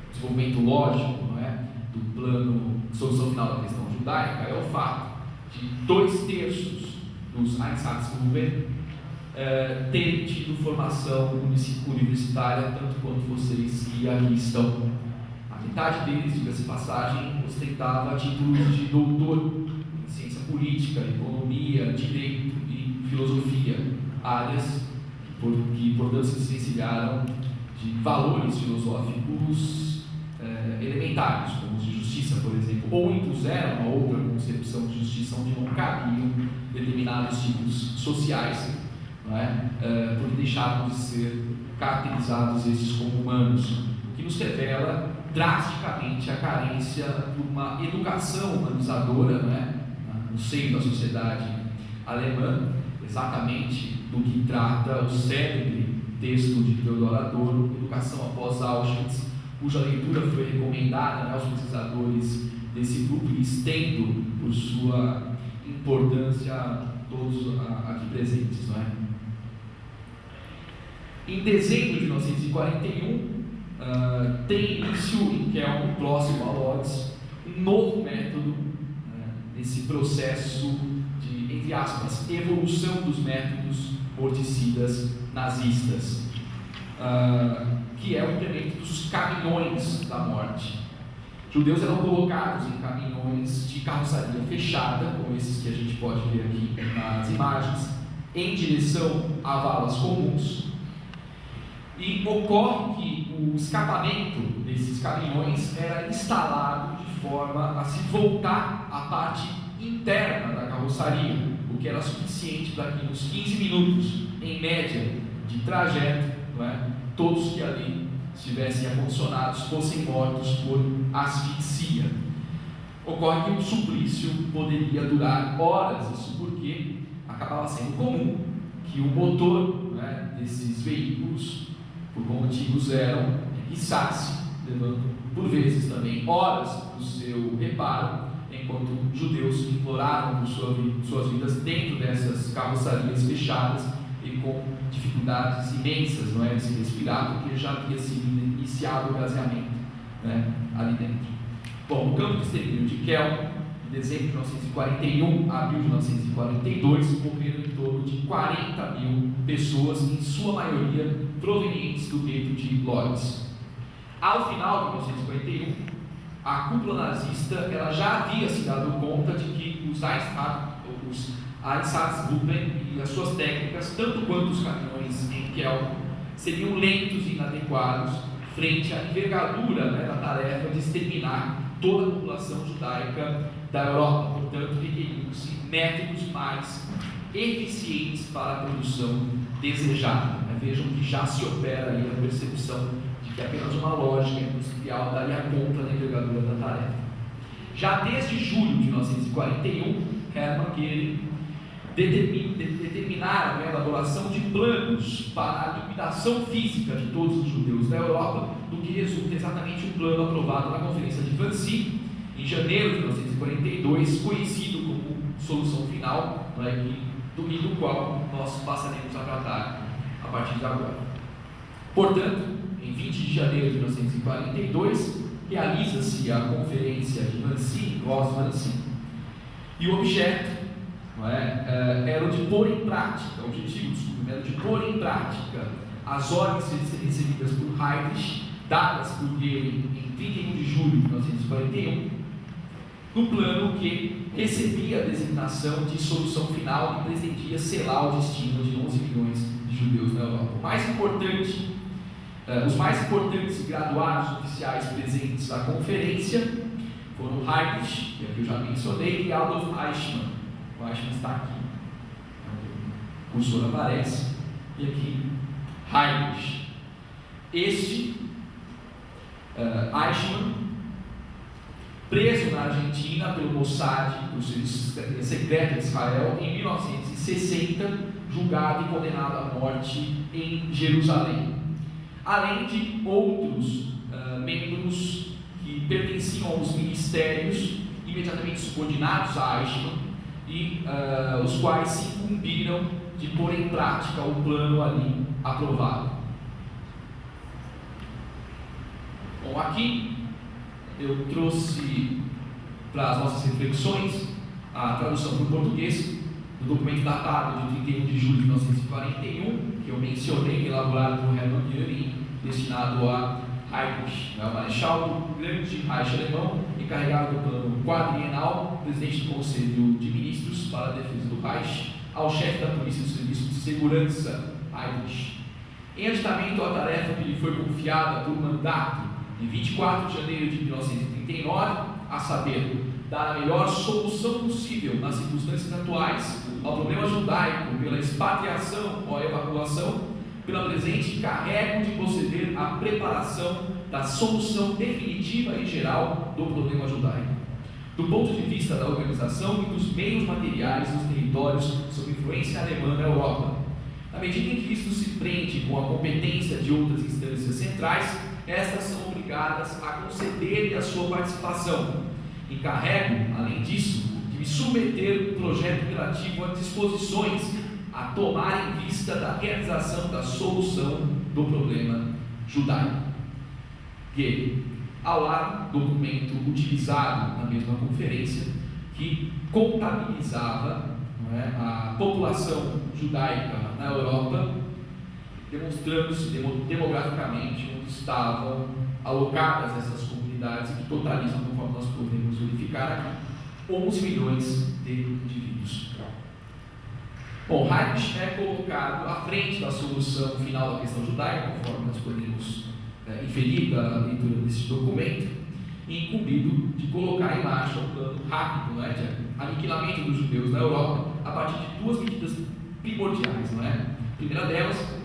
o desenvolvimento lógico, não é, do plano de solução final da questão judaica é o fato de 2/3 dos Einsatzgruppen terem tido formação universitária, tanto quanto vocês que aqui estão. A metade deles, diga-se de passagem, ostentava títulos de doutor em ciência política, economia, direito e filosofia, áreas que, portanto, se desvencilharam de valores filosóficos elementares, como os de justiça, por exemplo, ou impuseram uma outra concepção de justiça onde não cabiam determinados tipos sociais, não é? Porque deixaram de ser caracterizados esses como humanos, o que nos revela drasticamente a carência de uma educação humanizadora, não é, no seio da sociedade alemã, exatamente do que trata o célebre texto de Theodor Adorno, Educação após Auschwitz, cuja leitura foi recomendada, né, aos pesquisadores desse grupo, e estendo por sua importância a todos aqui presentes, não é? Em dezembro de 1941, tem início em Kelm, próximo a Lodz, um novo método nesse processo de, entre aspas, evolução dos métodos morticidas nazistas, que é o implemento dos caminhões da morte. Judeus eram colocados em caminhões de carroçaria fechada, como esses que a gente pode ver aqui nas imagens, em direção a valas comuns. E ocorre que o escapamento desses caminhões era instalado de forma a se voltar à parte interna da carroçaria, o que era suficiente para que nos 15 minutos, em média, de trajeto, não é, todos que ali estivessem acondicionados fossem mortos por asfixia. Ocorre que o suplício poderia durar horas, isso porque acabava sendo comum que o motor, né, desses veículos, por quão antigos eram, guiçasse, levando por vezes também horas para o seu reparo, enquanto judeus imploravam por suas vidas dentro dessas carroçarias fechadas e com dificuldades imensas, não é, de se respirar, porque já havia sido iniciado o gaseamento, né, ali dentro. Bom, o campo de extermínio de Kelm, de dezembro de 1941 a abril de 1942, morreram em torno de 40 mil pessoas, em sua maioria provenientes do gueto de Lodz. Ao final de 1941, a cúpula nazista ela já havia se dado conta de que os Einsatzgruppen e as suas técnicas, tanto quanto os caminhões em Kelm, seriam lentos e inadequados frente à envergadura, né, da tarefa de exterminar toda a população judaica da Europa. Portanto, requeriam-se métodos mais eficientes para a produção desejada. Vejam que já se opera aí a percepção de que apenas uma lógica industrial daria conta da envergadura da tarefa. Já desde julho de 1941, Hermann Göring determinaram a elaboração de planos para a liquidação física de todos os judeus da Europa, do que resulta exatamente um plano aprovado na Conferência de Wannsee, em janeiro de 1942, conhecido como Solução Final, do qual nós passaremos a tratar a partir de agora. Portanto, em 20 de janeiro de 1942, realiza-se a Conferência de Wannsee, Wannsee, e o objeto era o de pôr em prática, o objetivo, era de pôr em prática as ordens recebidas por Heydrich, dadas por Göring em 31 de julho de 1941, no plano que recebia a designação de solução final e pretendia selar o destino de 11 milhões de judeus na Europa. Os mais importantes graduados oficiais presentes na conferência foram Heydrich, que eu já mencionei, e Adolf Eichmann. O Eichmann está aqui, o cursor aparece, e aqui Heydrich. Eichmann, preso na Argentina pelo Mossad, pelo Serviço Secreto de Israel, em 1960, julgado e condenado à morte em Jerusalém, além de outros membros que pertenciam aos ministérios imediatamente subordinados a Eichmann, e os quais se incumbiram de pôr em prática o plano ali aprovado. Bom, aqui eu trouxe para as nossas reflexões a tradução para o português do documento datado de 31 de julho de 1941, que eu mencionei, elaborado por Hermann Göring, destinado a Heydrich, o marechal do Grande Reich alemão, encarregado do plano quadrienal, presidente do Conselho de Ministros para a Defesa do Reich, ao chefe da Polícia do Serviço de Segurança, Heydrich. Em aditamento à tarefa que lhe foi confiada por mandato em 24 de janeiro de 1939, a saber, dar a melhor solução possível nas circunstâncias atuais ao problema judaico pela expatriação ou evacuação, pela presente encarrego de proceder à preparação da solução definitiva e geral do problema judaico, do ponto de vista da organização e dos meios materiais dos territórios sob influência alemã na Europa. Na medida em que isto se prende com a competência de outras instâncias centrais, estas são obrigadas a conceder-lhe a sua participação. Encarrego, além disso, de me submeter um projeto relativo a disposições a tomar em vista da realização da solução do problema judaico. Que, ao lado do documento utilizado na mesma conferência, que contabilizava a população judaica na Europa, demonstrando-se demograficamente onde estavam alocadas essas comunidades, que totalizam, conforme nós podemos verificar aqui, 11 milhões de indivíduos. Bom, Heydrich é colocado à frente da solução final da questão judaica, conforme nós podemos inferir da leitura desse documento, e incumbido de colocar em marcha um plano rápido, de aniquilamento dos judeus na Europa, a partir de duas medidas primordiais. A primeira delas,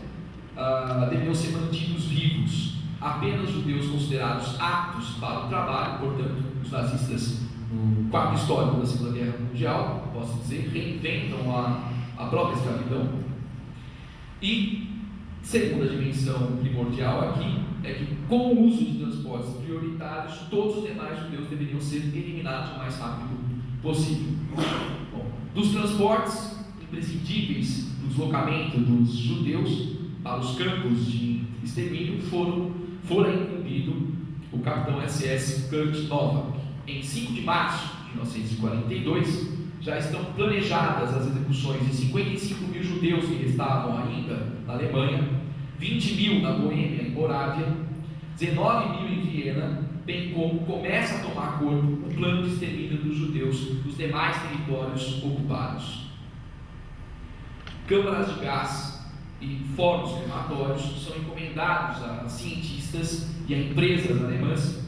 deveriam ser mantidos vivos apenas judeus considerados aptos para o trabalho. Portanto, os nazistas, no quadro histórico da Segunda Guerra Mundial, posso dizer, reinventam a própria escravidão. E segunda dimensão primordial aqui é que, com o uso de transportes prioritários, todos os demais judeus deveriam ser eliminados o mais rápido possível. Bom, dos transportes imprescindíveis do deslocamento dos judeus para os campos de extermínio fora incumbido o capitão SS Kurt Novak. Em 5 de março de 1942, já estão planejadas as execuções de 55 mil judeus que restavam ainda na Alemanha, 20 mil na Boêmia e Morávia, 19 mil em Viena, bem como começa a tomar corpo o plano de extermínio dos judeus dos demais territórios ocupados. Câmaras de gás e fornos crematórios são encomendados a cientistas e a empresas alemãs,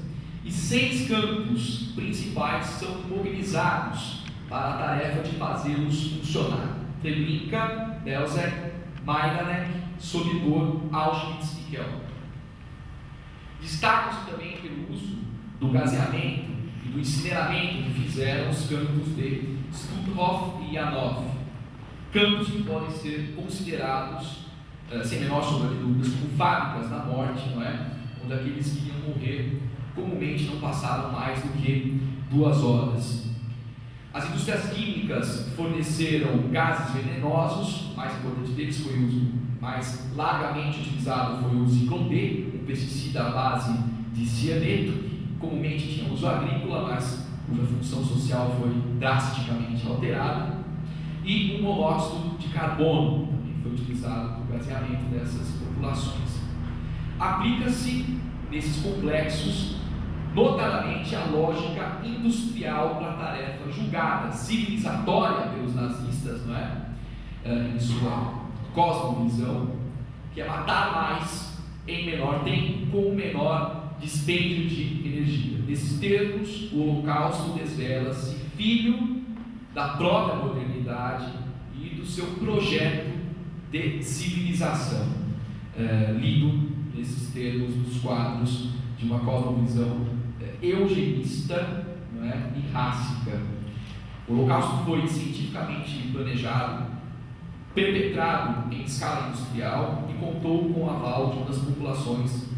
e 6 campos principais são mobilizados para a tarefa de fazê-los funcionar: Treblinka, Belzec, Majdanek, Sobibor, Auschwitz e Kelm. Destacam-se também pelo uso do gaseamento e do incineramento que fizeram os campos de Stutthof e Janov, campos que podem ser considerados, sem menor sombra de dúvidas, como fábricas da morte, não é? Onde aqueles que iam morrer comumente não passaram mais do que 2 horas. As indústrias químicas forneceram gases venenosos. O mais importante deles foi o uso mais largamente utilizado, foi o Zyklon B, um pesticida à base de cianeto, que comumente tinha uso agrícola, mas cuja função social foi drasticamente alterada, e o monóxido de carbono, também foi utilizado para o gaseamento dessas populações. Aplica-se nesses complexos notadamente a lógica industrial para a tarefa julgada civilizatória pelos nazistas, não é? Em sua cosmovisão, que é matar mais em menor tempo com o menor dispêndio de energia. Nesses termos, o Holocausto desvela-se filho da própria modernidade e do seu projeto de civilização, lido nesses termos dos quadros de uma cosmovisão eugenista, não é? E rássica. O Holocausto foi cientificamente planejado, perpetrado em escala industrial e contou com o aval de uma das populações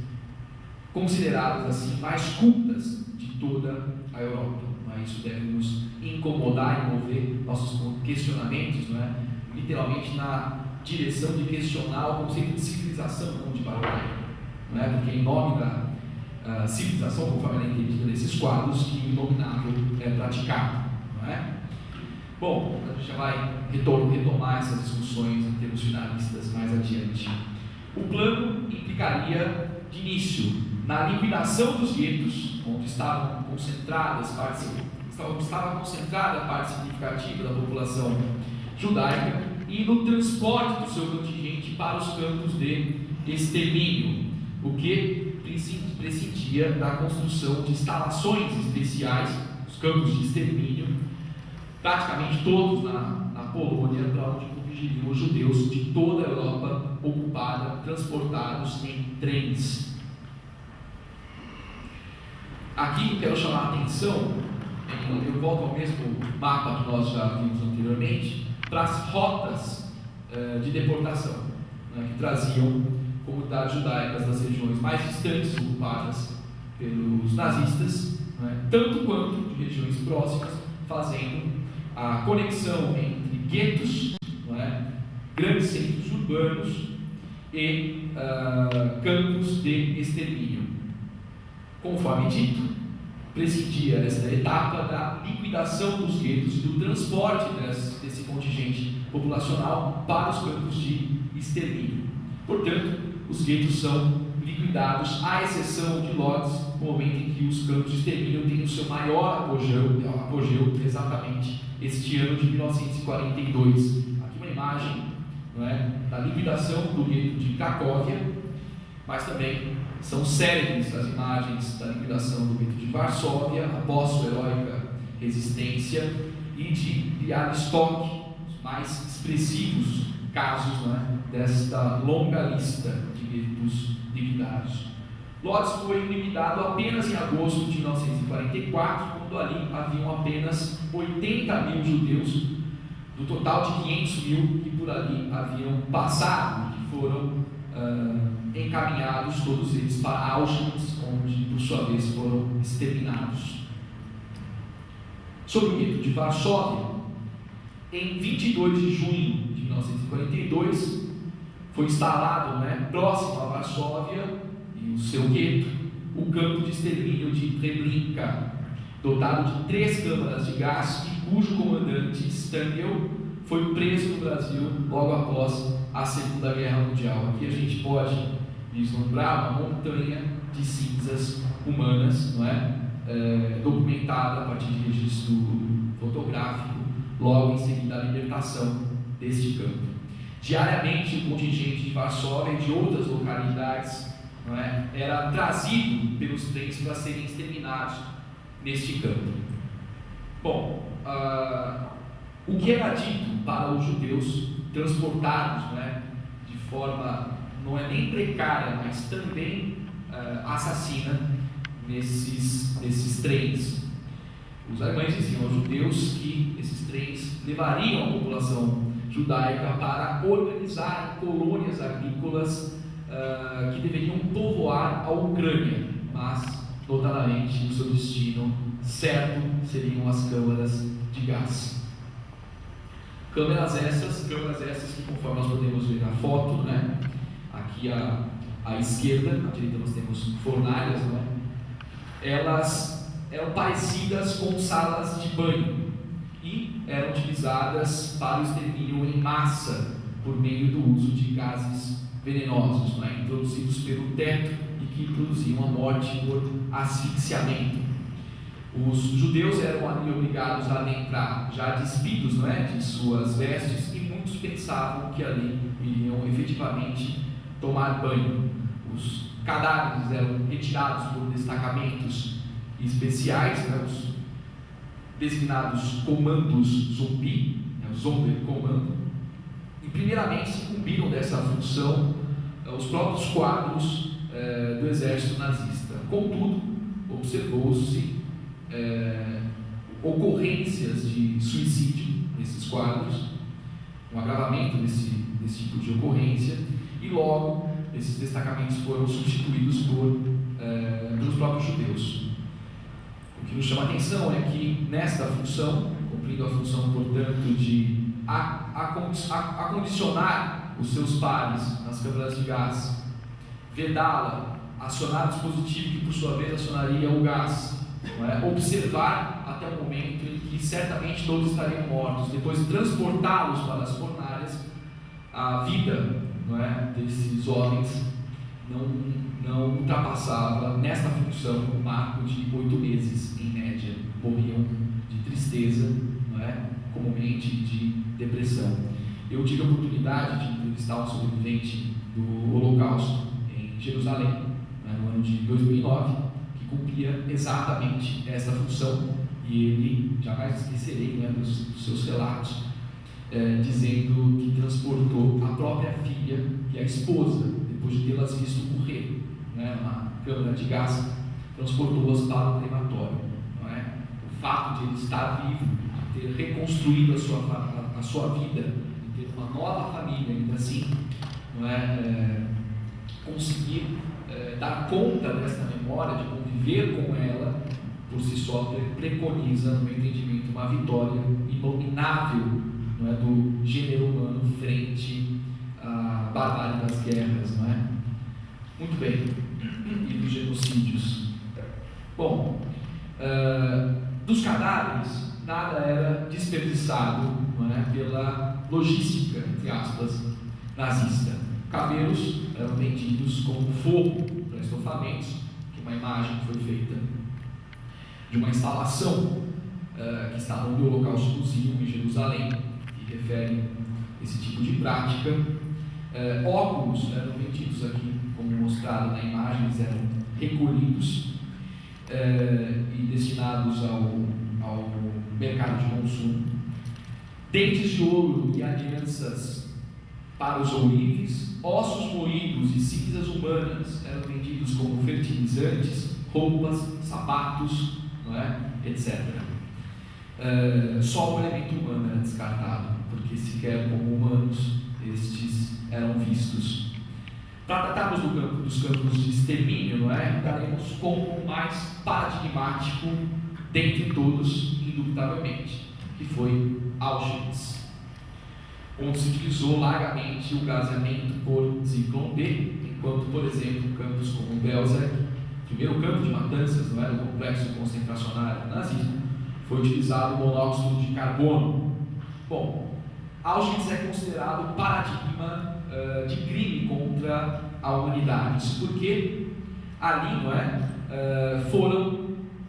consideradas assim mais cultas de toda a Europa. Não é? Isso deve nos incomodar e mover nossos questionamentos, não é? Literalmente na direção de questionar o conceito de civilização como de barbárie, não é? Porque em nome da civilização, conforme ela é entendida nesses quadros, que o inominável é praticado, não é? Bom, a gente já vai retomar essas discussões em termos finalistas mais adiante. O plano implicaria, de início, na liquidação dos guetos, onde estava concentrada a parte significativa da população judaica, e no transporte do seu contingente para os campos de extermínio, o que prescindia da construção de instalações especiais, os campos de extermínio, praticamente todos na Polônia, para onde conduziam os judeus de toda a Europa ocupada, transportados em trens. Aqui eu quero chamar a atenção, eu volto ao mesmo mapa que nós já vimos anteriormente, para as rotas de deportação, né, que traziam comunidades judaicas das regiões mais distantes ocupadas pelos nazistas, né, tanto quanto de regiões próximas, fazendo a conexão entre guetos, né, grandes centros urbanos e campos de extermínio. Conforme dito, prescindia desta etapa da liquidação dos guetos e do transporte desse contingente populacional para os campos de extermínio. Portanto, os guetos são liquidados, à exceção de Lodz, no momento em que os campos de extermínio têm o seu maior apogeu exatamente este ano de 1942. Aqui uma imagem, não é, da liquidação do gueto de Cracóvia, mas também são célebres as imagens da liquidação do gueto de Varsóvia, após sua heróica resistência, e de Białystok, os mais expressivos casos, não é, desta longa lista de guetos liquidados. Lodz foi liquidado apenas em agosto de 1944, quando ali haviam apenas 80 mil judeus, do total de 500 mil que por ali haviam passado, que foram encaminhados, todos eles, para Auschwitz, onde por sua vez foram exterminados. Sobre o gueto de Varsóvia, em 22 de junho de 1942, foi instalado, próximo a Varsóvia e o seu gueto, o campo de extermínio de Treblinka, dotado de 3 câmaras de gás e cujo comandante Stangl foi preso no Brasil logo após a Segunda Guerra Mundial. Aqui a gente pode vislumbrar uma montanha de cinzas humanas, documentada a partir de registro fotográfico, logo em seguida a libertação deste campo. Diariamente, o contingente de Varsóvia e de outras localidades era trazido pelos trens para serem exterminados neste campo. Bom, o que era dito para os judeus transportados de forma, não é nem precária, mas também assassina nesses trens. Os alemães diziam aos judeus que esses trens levariam a população judaica para organizar colônias agrícolas que deveriam povoar a Ucrânia, mas notadamente o seu destino certo seriam as câmaras de gás. Câmaras essas que, conforme nós podemos ver na foto, aqui à esquerda, à direita nós temos fornalhas, elas eram parecidas com salas de banho e eram utilizadas para o extermínio em massa por meio do uso de gases venenosos, introduzidos pelo teto e que produziam a morte por asfixiamento. Os judeus eram ali obrigados a adentrar já despidos de suas vestes, e muitos pensavam que ali iriam efetivamente tomar banho. Os cadáveres eram retirados por destacamentos especiais, os designados comandos zumbi, o Sonderkommando, e primeiramente se cumpriram dessa função os próprios quadros do exército nazista. Contudo, observou-se ocorrências de suicídio nesses quadros, um agravamento desse tipo de ocorrência, e logo esses destacamentos foram substituídos pelos próprios judeus. O que nos chama a atenção é que nesta função, cumprindo a função, portanto, de acondicionar os seus pares nas câmaras de gás, vedá-la, acionar o dispositivo que por sua vez acionaria o gás, observar até o momento em que certamente todos estariam mortos, depois transportá-los para as fornalhas, a vida desses homens não ultrapassava nesta função o marco de 8 meses em média. Morriam de tristeza, comumente de depressão. Eu tive a oportunidade de entrevistar um sobrevivente do Holocausto em Jerusalém, no ano de 2009, que cumpria exatamente essa função, e ele, jamais esquecerei dos seus relatos, dizendo que transportou a própria filha e a esposa, depois de tê-las visto morrer numa câmara de gás, transportou-as para o crematório. O fato de ele estar vivo, de ter reconstruído a sua vida, de ter uma nova família, ainda assim, conseguir dar conta dessa memória, de conviver com ela, por si só preconiza, no meu entendimento, uma vitória inominável do gênero humano frente à barbárie das guerras, Muito bem, e dos genocídios. Bom, dos cadáveres, nada era desperdiçado pela logística, entre aspas, nazista. Cabelos eram vendidos como forro para estofamentos, que uma imagem foi feita de uma instalação que estava no Holocausto Exclusivo em Jerusalém, que refere esse tipo de prática. Óculos eram vendidos aqui, como mostrado na imagem, eles eram recolhidos e destinados ao mercado de consumo. Dentes de ouro e alianças para os ourives, ossos moídos e cinzas humanas eram vendidos como fertilizantes, roupas, sapatos, não é? Etc. Só o elemento humano era descartado, porque sequer como humanos estes eram vistos. Para tratarmos dos campos de extermínio, não é? Daremos como o mais paradigmático dentre todos, indubitavelmente, que foi Auschwitz, onde se utilizou largamente o gaseamento por Zyklon B, enquanto, por exemplo, campos como Belzec, primeiro campo de matanças, não era o complexo concentracionário nazismo, foi utilizado o monóxido de carbono. Bom, Auschwitz é considerado paradigma de crime contra a humanidade, isso porque ali, não é, foram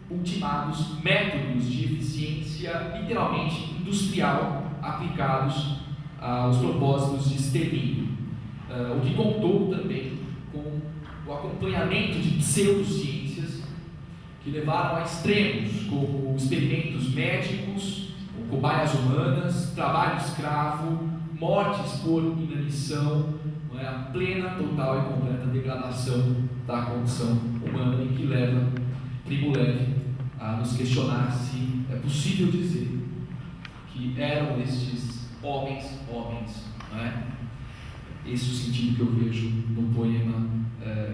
ultimados métodos de eficiência literalmente industrial aplicados aos propósitos de extermínio, o que contou também com o acompanhamento de pseudociências que levaram a extremos, como experimentos médicos, cobaias humanas, trabalho escravo, mortes por inanição, não é? A plena, total e completa degradação da condição humana, e que leva, Primo Levi, a nos questionar se é possível dizer que eram estes homens, não é? Esse é o sentido que eu vejo no poema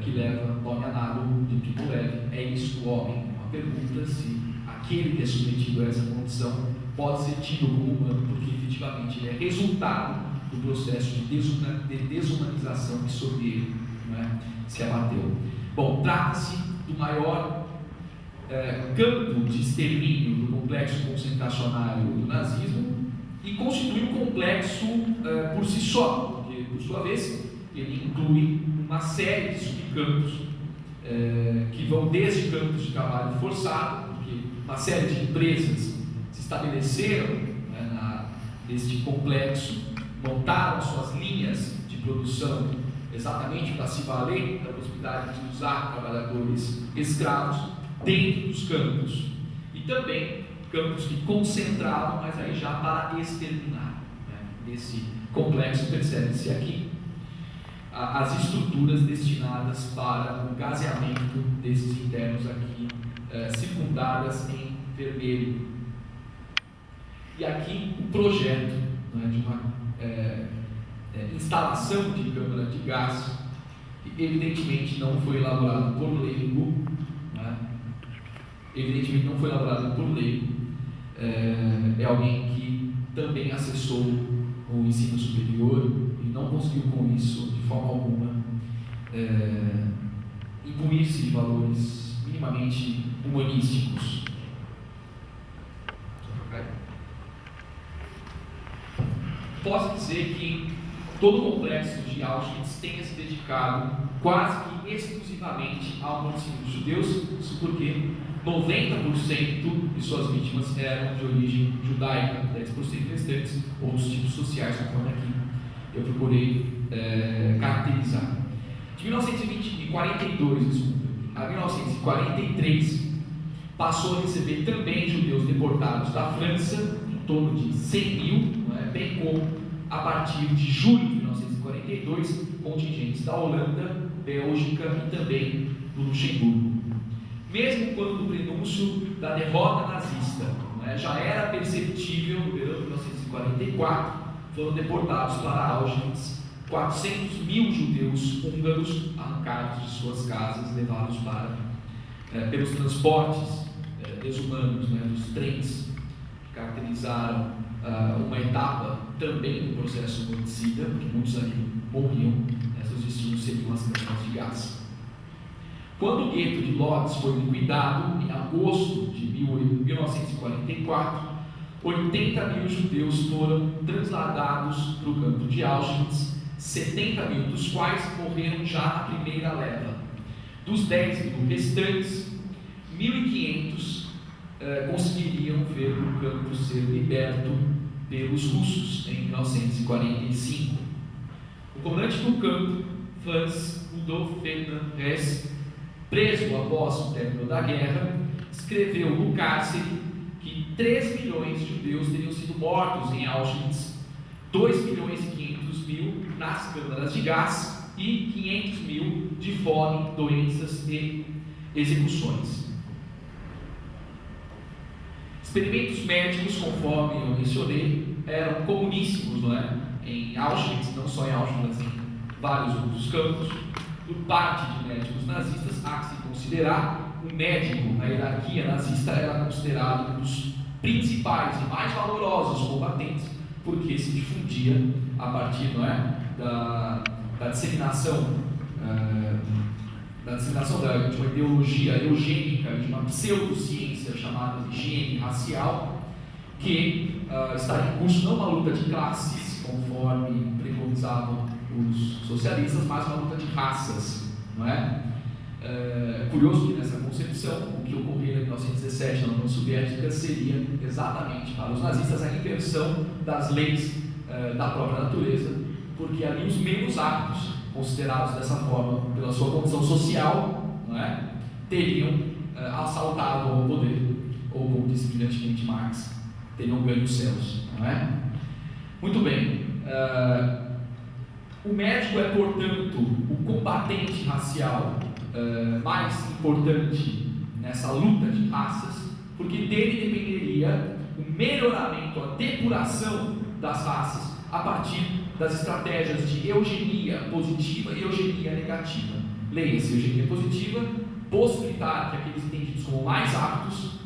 que leva nome a nado de Primo Levi. É isso o homem? Uma pergunta se aquele que é submetido a essa condição pode ser tido como humano, porque efetivamente ele é resultado do processo de desumanização que sobre ele, não é, se abateu. Bom, trata-se do maior campo de extermínio do complexo concentracionário do nazismo, e constitui um complexo por si só, porque, por sua vez, ele inclui uma série de subcampos que vão desde campos de trabalho forçado, porque uma série de empresas se estabeleceram, né, neste complexo, montaram suas linhas de produção exatamente para se valer da possibilidade de usar trabalhadores escravos dentro dos campos, e também campos que concentravam, mas aí já para exterminar, né? Nesse complexo percebe-se aqui as estruturas destinadas para o gaseamento desses internos aqui, circundadas em vermelho. E aqui o projeto, né, de uma instalação de câmara de gás, que evidentemente não foi elaborado por leigo, né? Evidentemente não foi elaborado por leigo, é alguém que também acessou o ensino superior e não conseguiu com isso, de forma alguma, imbuir-se de valores minimamente humanísticos. Posso dizer que todo o complexo de Auschwitz tenha se dedicado quase que exclusivamente ao ensino dos judeus, isso porque 90% de suas vítimas eram de origem judaica, 10% restantes, outros tipos sociais, conforme aqui eu procurei caracterizar. De 1942 a 1943, passou a receber também judeus deportados da França, em torno de 100 mil, bem como, a partir de julho de 1942, contingentes da Holanda, Bélgica e também do Luxemburgo. Mesmo quando o prenúncio da derrota nazista já era perceptível, no verão de 1944, foram deportados para Auschwitz 400 mil judeus húngaros, arrancados de suas casas, levados pelos transportes desumanos, dos trens, que caracterizaram uma etapa também do processo homicida, porque muitos ali morriam, seus destinos seriam as câmaras de gás. Quando o gueto de Lodz foi liquidado, em agosto de 1944, 80 mil judeus foram transladados para o campo de Auschwitz, 70 mil dos quais morreram já na primeira leva. Dos 10 mil restantes, 1.500 conseguiriam ver o campo ser liberto pelos russos em 1945. O comandante do campo, Franz Rudolf Ferdinand Hess, preso após o término da guerra, escreveu no cárcere que 3 milhões de judeus teriam sido mortos em Auschwitz, 2 milhões e 500 mil nas câmaras de gás e 500 mil de fome, doenças e execuções. Experimentos médicos, conforme eu mencionei, eram comuníssimos, não é? Em Auschwitz, não só em Auschwitz, mas em vários outros campos. Por parte de médicos nazistas, há que se considerar o médico na hierarquia nazista era considerado um dos principais e mais valorosos combatentes, porque se difundia a partir, não é, da disseminação de uma ideologia eugênica, de uma pseudociência chamada de higiene racial, que está em curso não uma luta de classes, conforme preconizavam os socialistas, mas uma luta de raças, não é? Curioso que nessa concepção, o que ocorreu em 1917 na União Soviética seria exatamente para os nazistas a inversão das leis da própria natureza, porque ali os menos aptos, considerados dessa forma pela sua condição social, não é? Teriam assaltado ao poder, ou como disse brilhantemente Marx, teriam ganho os céus, não é? Muito bem. O médico é, portanto, o combatente racial mais importante nessa luta de raças, porque dele dependeria o melhoramento, a depuração das raças a partir das estratégias de eugenia positiva e eugenia negativa. Leia-se, eugenia positiva, possibilitar que aqueles entendidos como mais aptos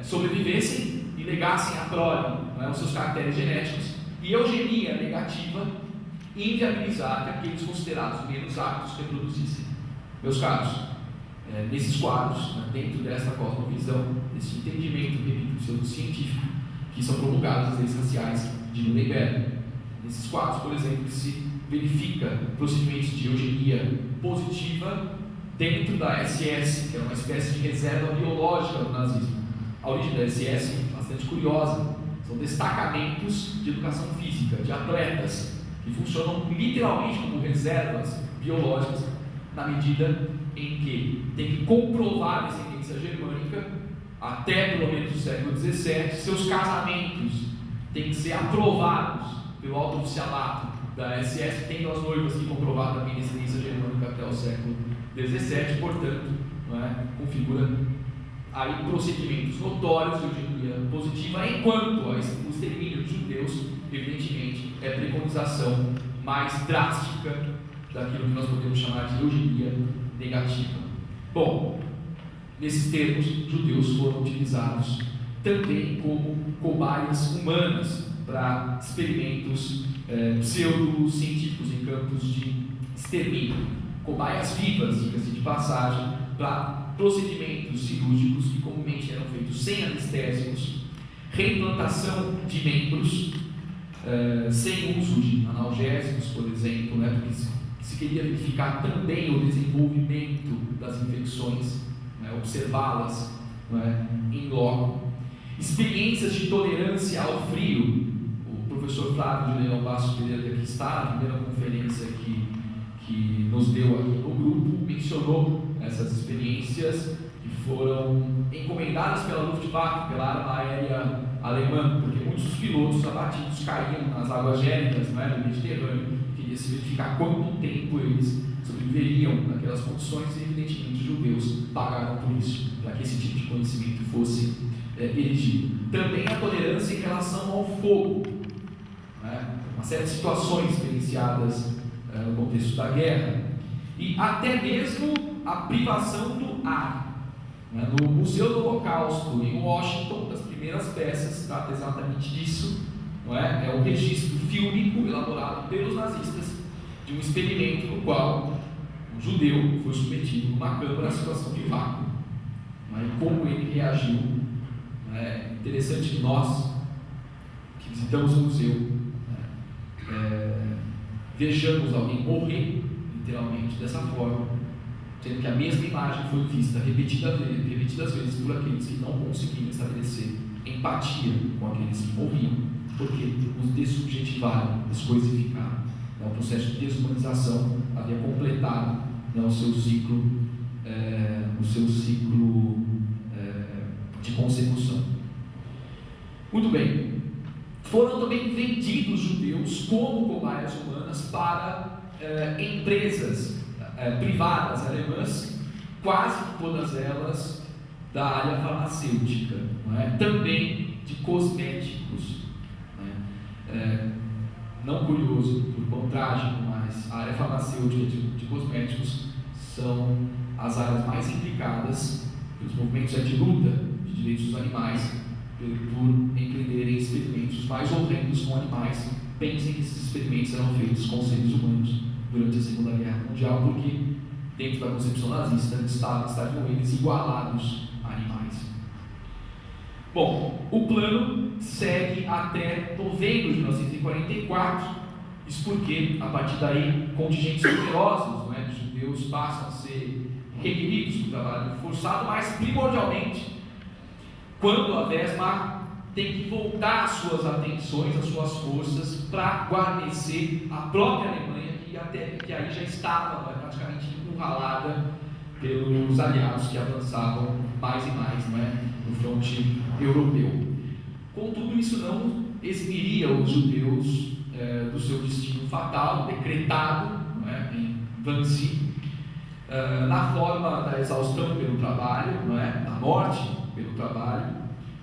sobrevivessem e legassem à prole, não é, os seus caracteres genéticos, e eugenia negativa, inviabilizar que aqueles considerados menos aptos reproduzissem. Meus caros, nesses quadros, dentro dessa cosmovisão, desse entendimento, repito, pseudocientífico, que são promulgadas as leis raciais de Nuremberg, nesses quadros, por exemplo, que se verifica procedimentos de eugenia positiva dentro da SS, que é uma espécie de reserva biológica do nazismo. A origem da SS é bastante curiosa, são destacamentos de educação física, de atletas, que funcionam literalmente como reservas biológicas, na medida em que tem que comprovar a descendência germânica até pelo menos o século XVII, seus casamentos têm que ser aprovados pelo alto oficialato da SS, tendo as noivas que comprovar também a descendência germânica até o século XVII, portanto, não é, configura aí procedimentos notórios de eugenia positiva, enquanto o extermínio de judeus, evidentemente, é preconização mais drástica daquilo que nós podemos chamar de eugenia negativa. Bom, nesses termos, judeus foram utilizados também como cobaias humanas para experimentos pseudocientíficos em campos de extermínio, cobaias vivas, diga-se de passagem, para procedimentos cirúrgicos que comumente eram feitos sem anestésicos, reimplantação de membros, sem uso de analgésicos, por exemplo, né, porque se queria verificar também o desenvolvimento das infecções, né, observá-las, né, em loco. Experiências de tolerância ao frio. O professor Flávio de Leão Bastos Pereira, que aqui está, na primeira conferência que nos deu aqui no grupo, mencionou essas experiências que foram encomendadas pela Luftwaffe, pela arma aérea alemã, porque muitos dos pilotos abatidos caíam nas águas gélidas, não é, do Mediterrâneo. Queria se verificar quanto tempo eles sobreviveriam naquelas condições, e evidentemente os judeus pagaram por isso, para que esse tipo de conhecimento fosse erigido. Também a tolerância em relação ao fogo, né? Uma série de situações experienciadas no contexto da guerra, e até mesmo a privação do ar. Né? No Museu do Holocausto, em Washington, das primeiras peças, trata exatamente disso. Não é? É um registro fílmico elaborado pelos nazistas de um experimento no qual um judeu foi submetido numa câmara à situação de vácuo. Não é? E como ele reagiu. Não é interessante que nós, que visitamos o museu, vejamos alguém morrer, literalmente, dessa forma, sendo que a mesma imagem foi vista repetidas vezes por aqueles que não conseguiam estabelecer empatia com aqueles que morriam, porque os dessubjetivaram, descoisificaram. O processo de desumanização havia completado, né, o seu ciclo de consecução. Muito bem. foram também vendidos judeus como cobaias humanas para empresas privadas alemãs, quase todas elas da área farmacêutica, não é? Também de cosméticos. Não curioso, por quão trágico, mas a área farmacêutica de cosméticos são as áreas mais implicadas pelos movimentos de luta de direitos dos animais, por empreenderem experimentos mais horrendos com animais. Pensem que esses experimentos eram feitos com seres humanos durante a Segunda Guerra Mundial, porque dentro da concepção nazista estariam eles igualados a animais. Bom, o plano segue até novembro de 1944, isso porque, a partir daí, contingentes numerosos, não é, de judeus passam a ser requeridos para o trabalho forçado, mas primordialmente, quando a Wehrmacht tem que voltar as suas atenções, as suas forças, para guarnecer a própria Alemanha, que aí já estava praticamente encurralada pelos aliados que avançavam mais e mais, não é, no fronte europeu. Contudo, isso não eximiria os judeus do seu destino fatal, decretado, não é, em Wannsee, na forma da exaustão pelo trabalho, não é, da morte pelo trabalho.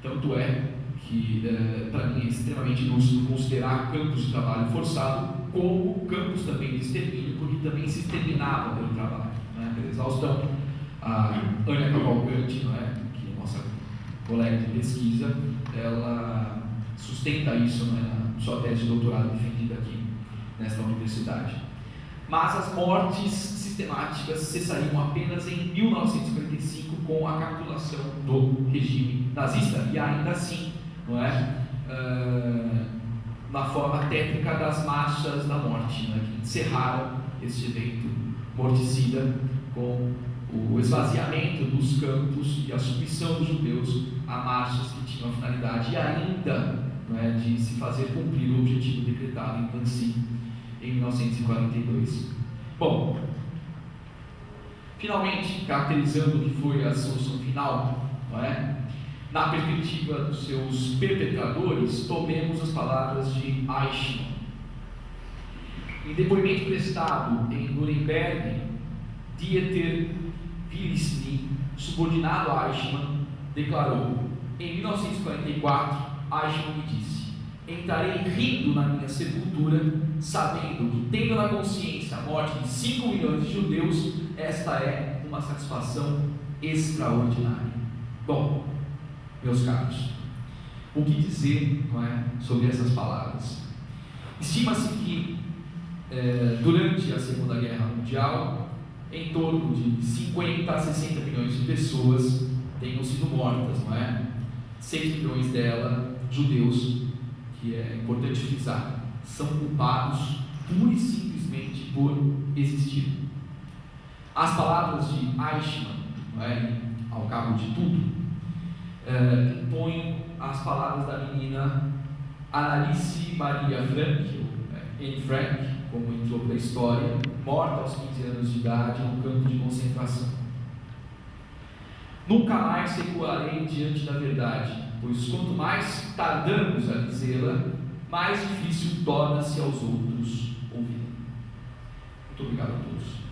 Tanto é que, para mim, é extremamente lúcido considerar campos de trabalho forçado como campos também de extermínio, porque também se exterminava pelo trabalho, né, pela exaustão. A Ania Cavalcanti, não é, que é nossa colega de pesquisa, ela sustenta isso, não é, na sua tese de doutorado defendida aqui nesta universidade. Mas as mortes sistemáticas cessariam apenas em 1945 com a capitulação do regime nazista, e ainda assim, não é, na forma técnica das marchas da morte, né, que encerraram este evento morticida com o esvaziamento dos campos e a submissão dos judeus a marchas que tinham a finalidade ainda, não é, de se fazer cumprir o objetivo decretado em Wannsee em 1942. Bom, finalmente, caracterizando o que foi a solução final, não é, na perspectiva dos seus perpetradores, tomemos as palavras de Eichmann. Em depoimento prestado em Nuremberg, Dieter Wilsny, subordinado a Eichmann, declarou: em 1944, Eichmann me disse: entrarei rindo na minha sepultura, sabendo que, tendo na consciência a morte de 5 milhões de judeus, esta é uma satisfação extraordinária. Bom, meus caros, o que dizer, não é, sobre essas palavras? Estima-se que durante a Segunda Guerra Mundial, em torno de 50 a 60 milhões de pessoas tenham sido mortas, não é? 6 milhões delas judeus, que é importante frisar, são culpados pura e simplesmente por existir. As palavras de Eichmann, não é, ao cabo de tudo, impõem as palavras da menina Annalise Maria Frank, Anne Frank, como entrou para a história, morta aos 15 anos de idade no campo de concentração. Nunca mais recuarei diante da verdade, pois quanto mais tardamos a dizê-la, mais difícil torna-se aos outros ouvi-la. Muito obrigado a todos.